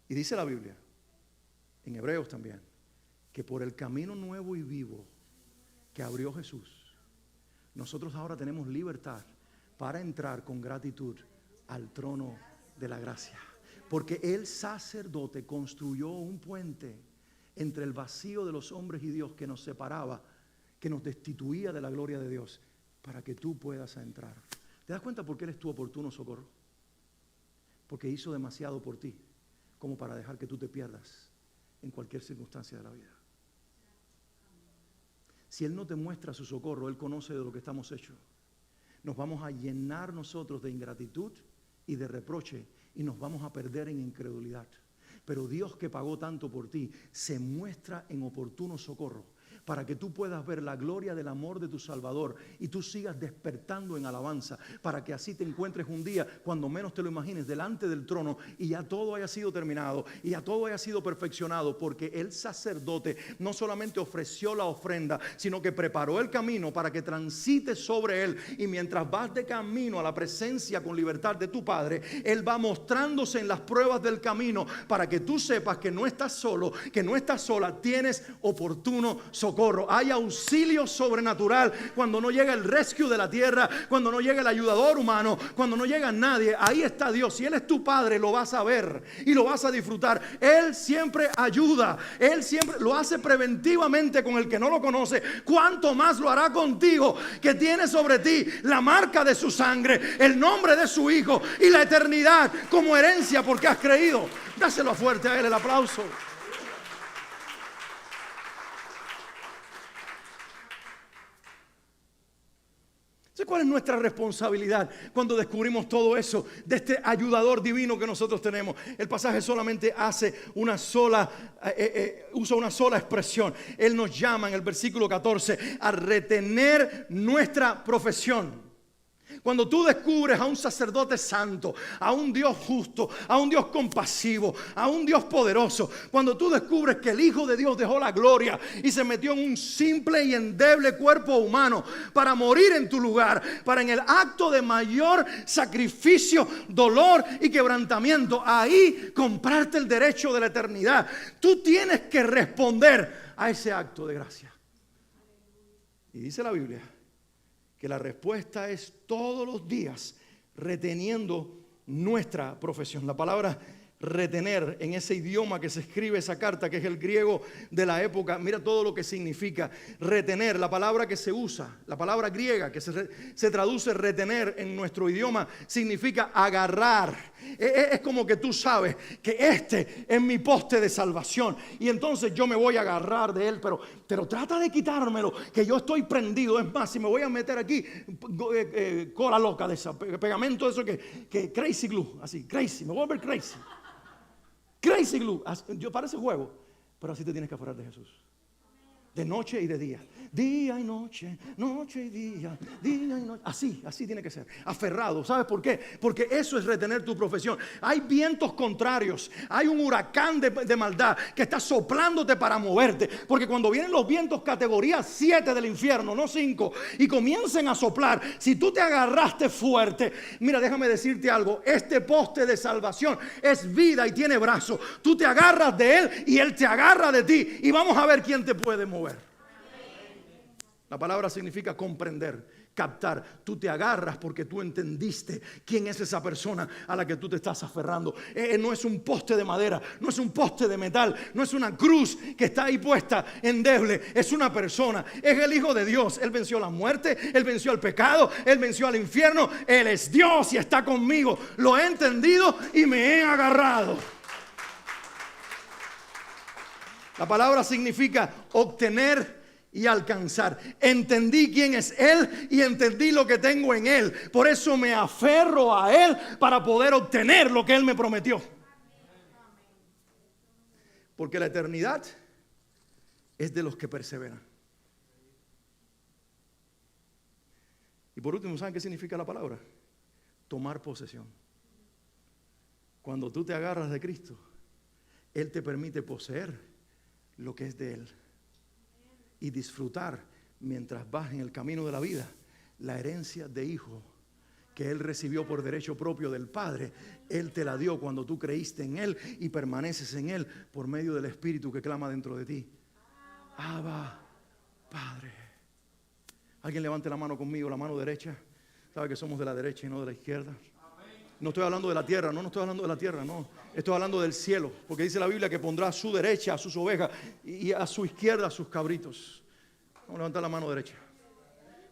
Y dice la Biblia, en Hebreos también, que por el camino nuevo y vivo que abrió Jesús, nosotros ahora tenemos libertad para entrar con gratitud al trono de la gracia, porque el sacerdote construyó un puente entre el vacío de los hombres y Dios que nos separaba, que nos destituía de la gloria de Dios, para que tú puedas entrar. ¿Te das cuenta por qué Él es tu oportuno socorro? Porque hizo demasiado por ti, como para dejar que tú te pierdas en cualquier circunstancia de la vida. Si Él no te muestra su socorro, Él conoce de lo que estamos hechos. Nos vamos a llenar nosotros de ingratitud y de reproche, y nos vamos a perder en incredulidad. Pero Dios, que pagó tanto por ti, se muestra en oportuno socorro para que tú puedas ver la gloria del amor de tu Salvador y tú sigas despertando en alabanza, para que así te encuentres un día, cuando menos te lo imagines, delante del trono y ya todo haya sido terminado y ya todo haya sido perfeccionado, porque el sacerdote no solamente ofreció la ofrenda, sino que preparó el camino para que transites sobre él, y mientras vas de camino a la presencia con libertad de tu Padre, él va mostrándose en las pruebas del camino para que tú sepas que no estás solo, que no estás sola, tienes oportuno socorro. Hay auxilio sobrenatural cuando no llega el rescue de la tierra, cuando no llega el ayudador humano, cuando no llega nadie. Ahí está Dios. Si Él es tu Padre, lo vas a ver y lo vas a disfrutar. Él siempre ayuda, Él siempre lo hace preventivamente con el que no lo conoce. ¿Cuánto más lo hará contigo, que tiene sobre ti la marca de su sangre, el nombre de su Hijo y la eternidad como herencia, porque has creído? Dáselo fuerte a Él el aplauso. ¿Cuál es nuestra responsabilidad cuando descubrimos todo eso de este ayudador divino que nosotros tenemos? El pasaje solamente hace usa una sola expresión. Él nos llama en el versículo 14 a retener nuestra profesión. Cuando tú descubres a un sacerdote santo, a un Dios justo, a un Dios compasivo, a un Dios poderoso, cuando tú descubres que el Hijo de Dios dejó la gloria y se metió en un simple y endeble cuerpo humano para morir en tu lugar, para en el acto de mayor sacrificio, dolor y quebrantamiento, ahí comprarte el derecho de la eternidad, tú tienes que responder a ese acto de gracia. Y dice la Biblia que la respuesta es todos los días reteniendo nuestra profesión. La palabra retener en ese idioma que se escribe esa carta, que es el griego de la época, mira todo lo que significa retener. La palabra que se usa, la palabra griega que se traduce retener en nuestro idioma, significa agarrar. Es como que tú sabes que este es mi poste de salvación y entonces yo me voy a agarrar de él, pero trata de quitármelo, que yo estoy prendido. Es más, si me voy a meter aquí cola loca de esa, pegamento de eso que crazy glue, así, crazy, me voy a ver crazy. Crazy glue, yo parece juego, pero así te tienes que aferrar de Jesús. De noche y de día, día y noche, noche y día y noche. Así tiene que ser, aferrado. ¿Sabes por qué? Porque eso es retener tu profesión. Hay vientos contrarios, hay un huracán de maldad que está soplándote para moverte. Porque cuando vienen los vientos categoría 7 del infierno, no 5, y comiencen a soplar, si tú te agarraste fuerte, mira, déjame decirte algo, este poste de salvación es vida y tiene brazos. Tú te agarras de él y él te agarra de ti, y vamos a ver quién te puede mover. La palabra significa comprender, captar. Tú te agarras porque tú entendiste quién es esa persona a la que tú te estás aferrando. No es un poste de madera, no es un poste de metal, no es una cruz que está ahí puesta endeble. Es una persona, es el Hijo de Dios. Él venció la muerte, Él venció el pecado, Él venció al infierno. Él es Dios y está conmigo. Lo he entendido y me he agarrado. La palabra significa obtener y alcanzar. Entendí quién es Él y entendí lo que tengo en Él. Por eso me aferro a Él para poder obtener lo que Él me prometió. Porque la eternidad es de los que perseveran. Y por último, ¿saben qué significa la palabra? Tomar posesión. Cuando tú te agarras de Cristo, Él te permite poseer lo que es de Él y disfrutar mientras vas en el camino de la vida la herencia de hijo que Él recibió por derecho propio del Padre. Él te la dio cuando tú creíste en Él y permaneces en Él por medio del Espíritu que clama dentro de ti. Abba, Padre. Alguien levante la mano conmigo, la mano derecha. Sabe que somos de la derecha y no de la izquierda. No estoy hablando de la tierra, no estoy hablando de la tierra, no. Estoy hablando del cielo, porque dice la Biblia que pondrá a su derecha a sus ovejas y a su izquierda a sus cabritos. Vamos a levantar la mano derecha.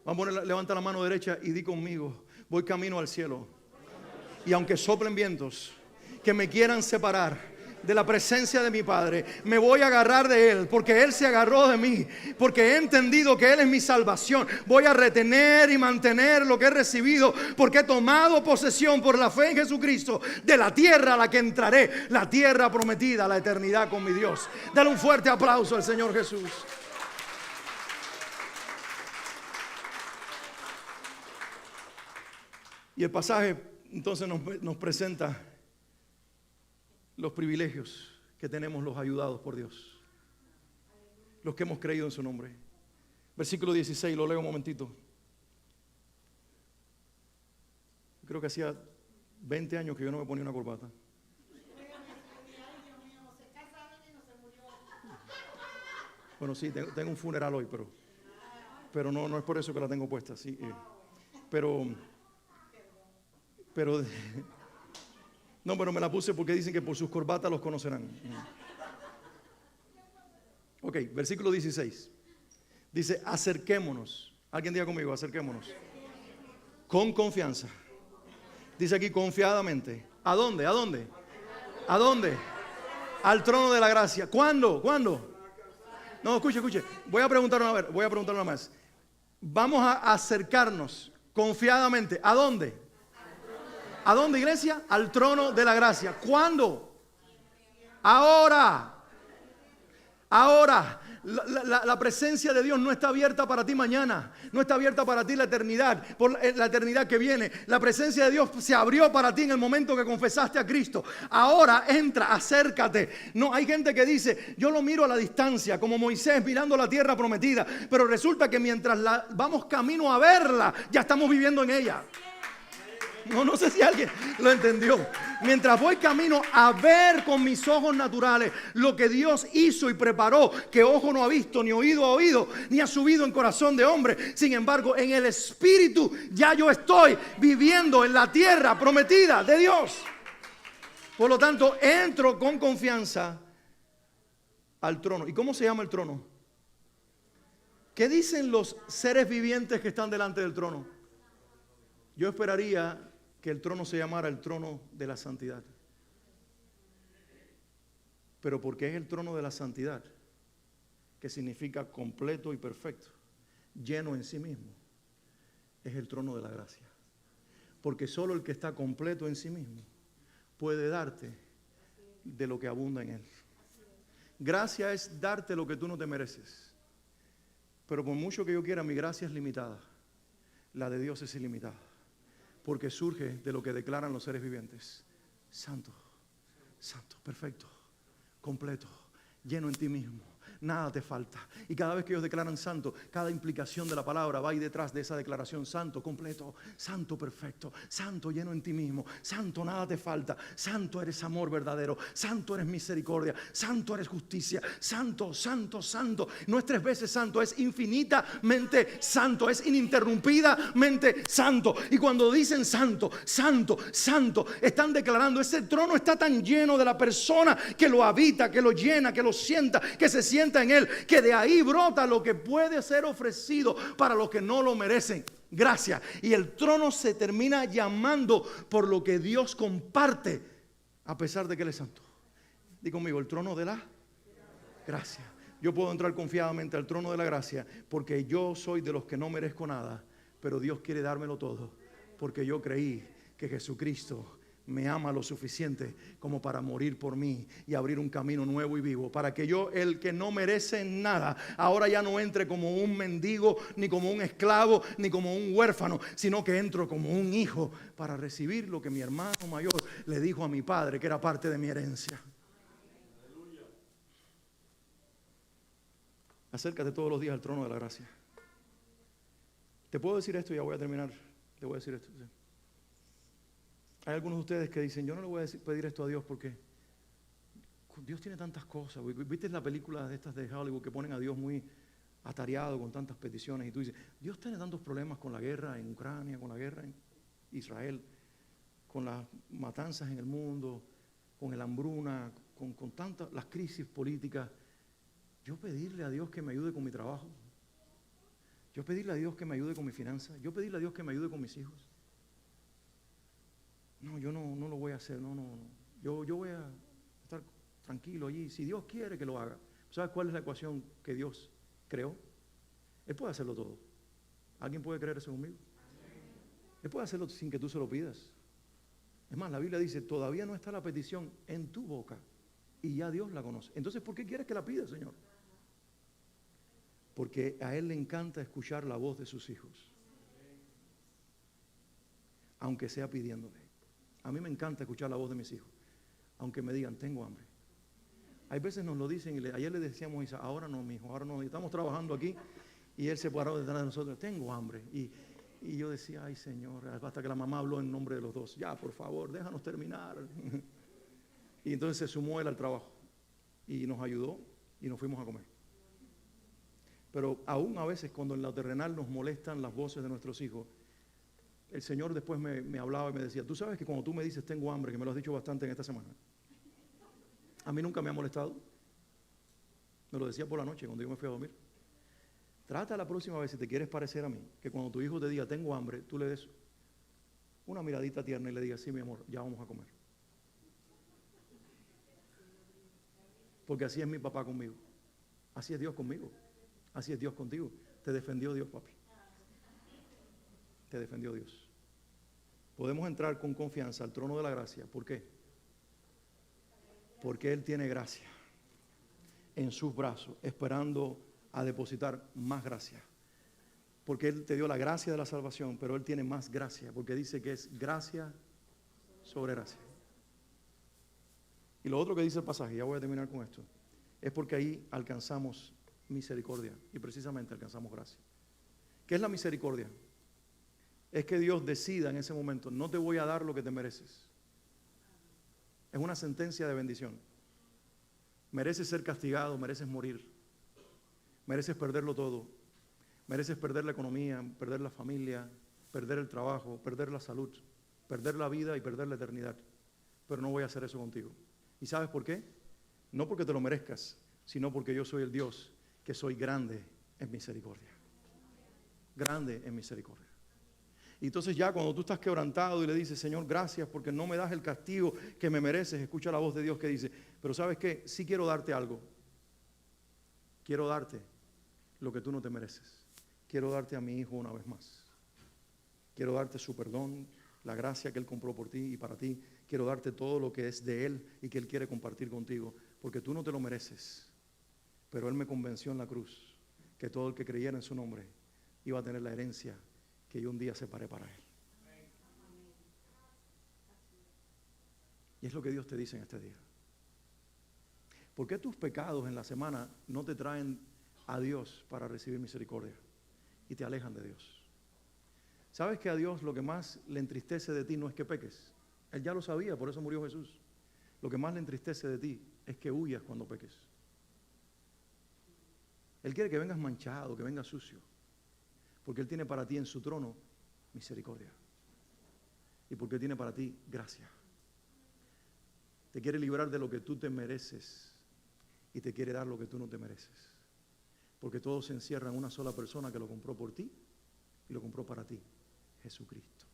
Vamos a levantar la mano derecha y di conmigo: voy camino al cielo. Y aunque soplen vientos que me quieran separar de la presencia de mi Padre, me voy a agarrar de Él, porque Él se agarró de mí, porque he entendido que Él es mi salvación. Voy a retener y mantener lo que he recibido, porque he tomado posesión por la fe en Jesucristo de la tierra a la que entraré, la tierra prometida, la eternidad con mi Dios. Dale un fuerte aplauso al Señor Jesús. Y el pasaje entonces nos presenta los privilegios que tenemos los ayudados por Dios, los que hemos creído en su nombre. Versículo 16, lo leo un momentito. Creo que hacía 20 años que yo no me ponía una corbata. Bueno, sí, tengo un funeral hoy, pero no es por eso que la tengo puesta. Sí, pero no, pero me la puse porque dicen que por sus corbatas los conocerán. Ok, versículo 16. Dice, acerquémonos. Alguien diga conmigo, acerquémonos. Con confianza. Dice aquí, confiadamente. ¿A dónde? ¿A dónde? ¿A dónde? Al trono de la gracia. ¿Cuándo? ¿Cuándo? No, escuche. Voy a preguntar una más. Vamos a acercarnos confiadamente. ¿A dónde? ¿A dónde, iglesia? Al trono de la gracia. ¿Cuándo? Ahora. La presencia de Dios no está abierta para ti mañana, no está abierta para ti la eternidad, por la eternidad que viene. La presencia de Dios se abrió para ti en el momento que confesaste a Cristo. Ahora entra, acércate. No, hay gente que dice, yo lo miro a la distancia, como Moisés mirando la tierra prometida, pero resulta que mientras vamos camino a verla, ya estamos viviendo en ella. No sé si alguien lo entendió. Mientras voy camino a ver con mis ojos naturales lo que Dios hizo y preparó, que ojo no ha visto, ni oído ha oído, ni ha subido en corazón de hombre. Sin embargo, en el Espíritu ya yo estoy viviendo en la tierra prometida de Dios. Por lo tanto, entro con confianza al trono. ¿Y cómo se llama el trono? ¿Qué dicen los seres vivientes que están delante del trono? Yo esperaría que el trono se llamara el trono de la santidad. Pero porque es el trono de la santidad, que significa completo y perfecto, lleno en sí mismo, es el trono de la gracia. Porque solo el que está completo en sí mismo puede darte de lo que abunda en él. Gracia es darte lo que tú no te mereces. Pero por mucho que yo quiera, mi gracia es limitada. La de Dios es ilimitada. Porque surge de lo que declaran los seres vivientes. Santo, santo, perfecto, completo, lleno en ti mismo. Nada te falta. Y cada vez que ellos declaran santo, cada implicación de la palabra va ahí detrás de esa declaración. Santo, completo, santo, perfecto, santo, lleno en ti mismo. Santo, nada te falta. Santo, eres amor verdadero. Santo, eres misericordia. Santo, eres justicia. Santo, santo, santo. No es 3 veces santo, es infinitamente santo. Es ininterrumpidamente santo. Y cuando dicen santo, santo, santo, están declarando, ese trono está tan lleno de la persona que lo habita, que lo llena, que lo sienta, que se sienta en él, que de ahí brota lo que puede ser ofrecido para los que no lo merecen. Gracia. Y el trono se termina llamando por lo que Dios comparte, a pesar de que Él es santo. Di conmigo, el trono de la gracia. Yo puedo entrar confiadamente al trono de la gracia porque yo soy de los que no merezco nada, pero Dios quiere dármelo todo, porque yo creí que Jesucristo me ama lo suficiente como para morir por mí y abrir un camino nuevo y vivo, para que yo, el que no merece nada, ahora ya no entre como un mendigo, ni como un esclavo, ni como un huérfano, sino que entro como un hijo para recibir lo que mi hermano mayor le dijo a mi padre, que era parte de mi herencia. Acércate todos los días al trono de la gracia. Te puedo decir esto y ya voy a terminar. Te voy a decir esto. Hay algunos de ustedes que dicen, yo no le voy a pedir esto a Dios porque Dios tiene tantas cosas. ¿Viste la película de estas de Hollywood que ponen a Dios muy atareado con tantas peticiones? Y tú dices, Dios tiene tantos problemas con la guerra en Ucrania, con la guerra en Israel, con las matanzas en el mundo, con la hambruna, con tantas las crisis políticas. Yo pedirle a Dios que me ayude con mi trabajo. Yo pedirle a Dios que me ayude con mi finanza. Yo pedirle a Dios que me ayude con mis hijos. No, yo no lo voy a hacer, no. Yo voy a estar tranquilo allí. Si Dios quiere que lo haga. ¿Sabes cuál es la ecuación que Dios creó? Él puede hacerlo todo. ¿Alguien puede creer eso conmigo? Él puede hacerlo sin que tú se lo pidas. Es más, la Biblia dice, todavía no está la petición en tu boca y ya Dios la conoce. Entonces, ¿por qué quieres que la pida, Señor? Porque a Él le encanta escuchar la voz de sus hijos. aunque sea pidiéndole. A mí me encanta escuchar la voz de mis hijos, aunque me digan, tengo hambre. Hay veces nos lo dicen, y ayer le decíamos a Isa, ahora no, mi hijo, ahora no. Y estamos trabajando aquí, y él se paró detrás de nosotros, tengo hambre. Y yo decía, ay Señor, hasta que la mamá habló en nombre de los dos, ya por favor, déjanos terminar. Y entonces se sumó él al trabajo, y nos ayudó, y nos fuimos a comer. Pero aún a veces cuando en lo terrenal nos molestan las voces de nuestros hijos, el Señor después me hablaba y me decía, tú sabes que cuando tú me dices tengo hambre, que me lo has dicho bastante en esta semana, a mí nunca me ha molestado. Me lo decía por la noche cuando yo me fui a dormir. Trata la próxima vez, si te quieres parecer a mí, que cuando tu hijo te diga tengo hambre, tú le des una miradita tierna y le digas, sí mi amor, ya vamos a comer. Porque así es mi papá conmigo, así es Dios conmigo, así es Dios contigo. Te defendió Dios, papi. Te defendió Dios. Podemos entrar con confianza al trono de la gracia. ¿Por qué? Porque Él tiene gracia en sus brazos, esperando a depositar más gracia. Porque Él te dio la gracia de la salvación, pero Él tiene más gracia, porque dice que es gracia sobre gracia. Y lo otro que dice el pasaje, ya voy a terminar con esto, es porque ahí alcanzamos misericordia y precisamente alcanzamos gracia. ¿Qué es la misericordia? Es que Dios decida en ese momento, no te voy a dar lo que te mereces. Es una sentencia de bendición. Mereces ser castigado, mereces morir, mereces perderlo todo, mereces perder la economía, perder la familia, perder el trabajo, perder la salud, perder la vida y perder la eternidad. Pero no voy a hacer eso contigo. ¿Y sabes por qué? No porque te lo merezcas, sino porque yo soy el Dios que soy grande en misericordia. Grande en misericordia. Y entonces ya cuando tú estás quebrantado y le dices, Señor, gracias porque no me das el castigo que me mereces, escucha la voz de Dios que dice, pero ¿sabes qué? Sí quiero darte algo. Quiero darte lo que tú no te mereces. Quiero darte a mi hijo una vez más. Quiero darte su perdón, la gracia que Él compró por ti y para ti. Quiero darte todo lo que es de Él y que Él quiere compartir contigo, porque tú no te lo mereces. Pero Él me convenció en la cruz que todo el que creyera en su nombre iba a tener la herencia que yo un día separé para Él. Y es lo que Dios te dice en este día. ¿Por qué tus pecados en la semana no te traen a Dios para recibir misericordia y te alejan de Dios? ¿Sabes que a Dios lo que más le entristece de ti no es que peques? Él ya lo sabía, por eso murió Jesús. Lo que más le entristece de ti es que huyas cuando peques. Él quiere que vengas manchado, que vengas sucio. Porque Él tiene para ti en su trono misericordia. Y porque Él tiene para ti gracia. Te quiere librar de lo que tú te mereces. Y te quiere dar lo que tú no te mereces. Porque todo se encierra en una sola persona que lo compró por ti. Y lo compró para ti. Jesucristo.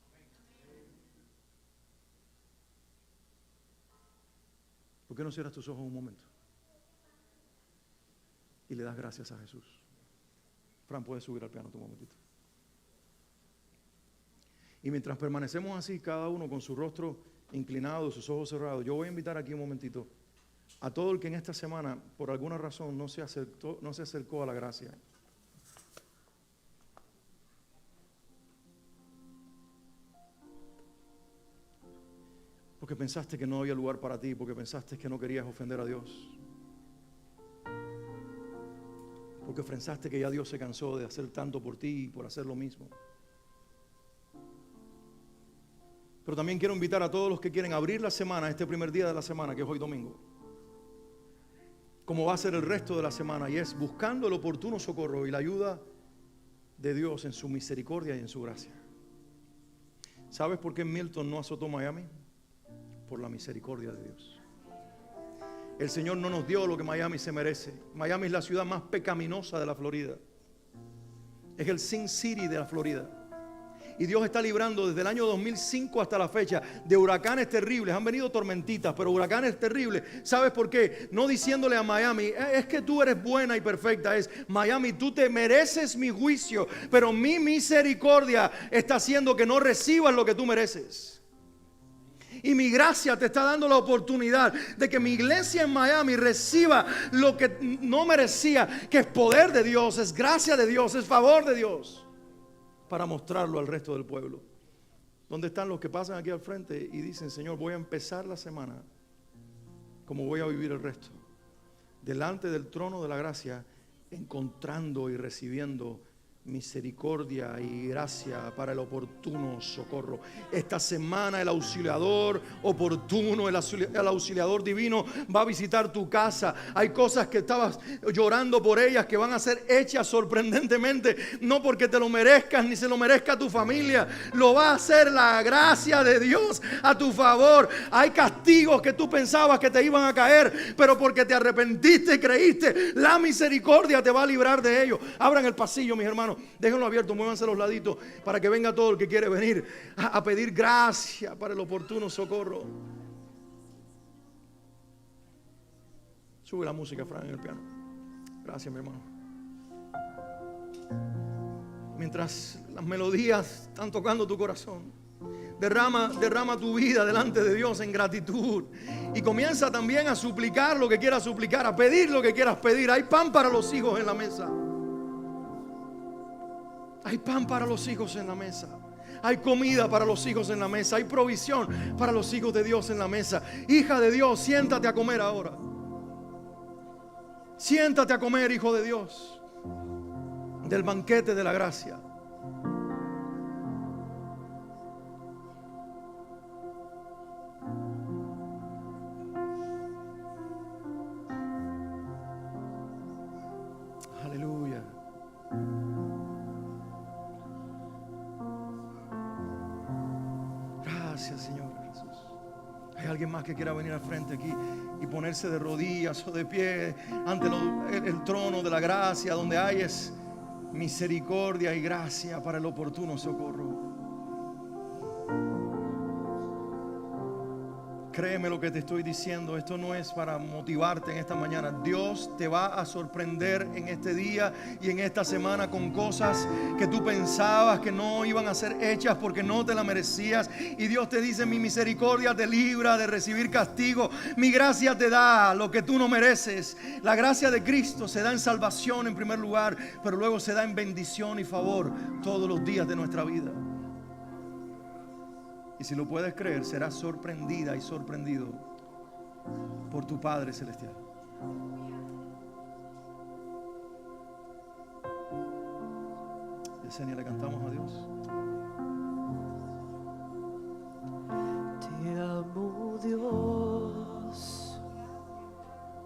¿Por qué no cierras tus ojos un momento? Y le das gracias a Jesús. Fran, puedes subir al piano un momentito. Y mientras permanecemos así, cada uno con su rostro inclinado, sus ojos cerrados, yo voy a invitar aquí un momentito a todo el que en esta semana, por alguna razón, no se acercó a la gracia. Porque pensaste que no había lugar para ti, porque pensaste que no querías ofender a Dios. Porque pensaste que ya Dios se cansó de hacer tanto por ti y por hacer lo mismo. Pero también quiero invitar a todos los que quieren abrir la semana, este primer día de la semana, que es hoy domingo, como va a ser el resto de la semana, y es buscando el oportuno socorro y la ayuda de Dios en su misericordia y en su gracia. ¿Sabes por qué Milton no azotó Miami? Por la misericordia de Dios. El Señor no nos dio lo que Miami se merece. Miami es la ciudad más pecaminosa de la Florida. Es el Sin City de la Florida. Y Dios está librando desde el año 2005 hasta la fecha de huracanes terribles. Han venido tormentitas, pero huracanes terribles. ¿Sabes por qué? No diciéndole a Miami, es que tú eres buena y perfecta. Es, Miami, tú te mereces mi juicio, pero mi misericordia está haciendo que no recibas lo que tú mereces. Y mi gracia te está dando la oportunidad de que mi iglesia en Miami reciba lo que no merecía, que es poder de Dios, es gracia de Dios, es favor de Dios, para mostrarlo al resto del pueblo. ¿Dónde están los que pasan aquí al frente y dicen, Señor, voy a empezar la semana como voy a vivir el resto? Delante del trono de la gracia, encontrando y recibiendo misericordia y gracia para el oportuno socorro. Esta semana el auxiliador oportuno, el auxiliador divino va a visitar tu casa. Hay cosas que estabas llorando por ellas que van a ser hechas sorprendentemente, no porque te lo merezcas ni se lo merezca tu familia. Lo va a hacer la gracia de Dios a tu favor. Hay castigos que tú pensabas que te iban a caer, pero porque te arrepentiste y creíste, la misericordia te va a librar de ello. Abran el pasillo, mis hermanos. Déjenlo abierto, muévanse los laditos para que venga todo el que quiere venir a pedir gracia para el oportuno socorro. Sube la música, Fran, en el piano. Gracias, mi hermano. Mientras las melodías están tocando tu corazón, derrama tu vida delante de Dios en gratitud y comienza también a suplicar lo que quieras suplicar, a pedir lo que quieras pedir. Hay pan para los hijos en la mesa. Hay pan para los hijos en la mesa. Hay comida para los hijos en la mesa. Hay provisión para los hijos de Dios en la mesa. Hija de Dios, siéntate a comer ahora. Siéntate a comer, hijo de Dios, del banquete de la gracia. Aleluya. Gracias, Señor Jesús. Hay alguien más que quiera venir al frente aquí y ponerse de rodillas o de pie ante el trono de la gracia, donde hay es misericordia y gracia para el oportuno socorro. Créeme lo que te estoy diciendo. Esto no es para motivarte en esta mañana. Dios te va a sorprender en este día y en esta semana con cosas que tú pensabas que no iban a ser hechas porque no te la merecías. Y Dios te dice, mi misericordia te libra de recibir castigo. Mi gracia te da lo que tú no mereces. La gracia de Cristo se da en salvación en primer lugar, pero luego se da en bendición y favor todos los días de nuestra vida. Y si lo puedes creer, serás sorprendida y sorprendido por tu Padre Celestial. Yesenia, le cantamos a Dios.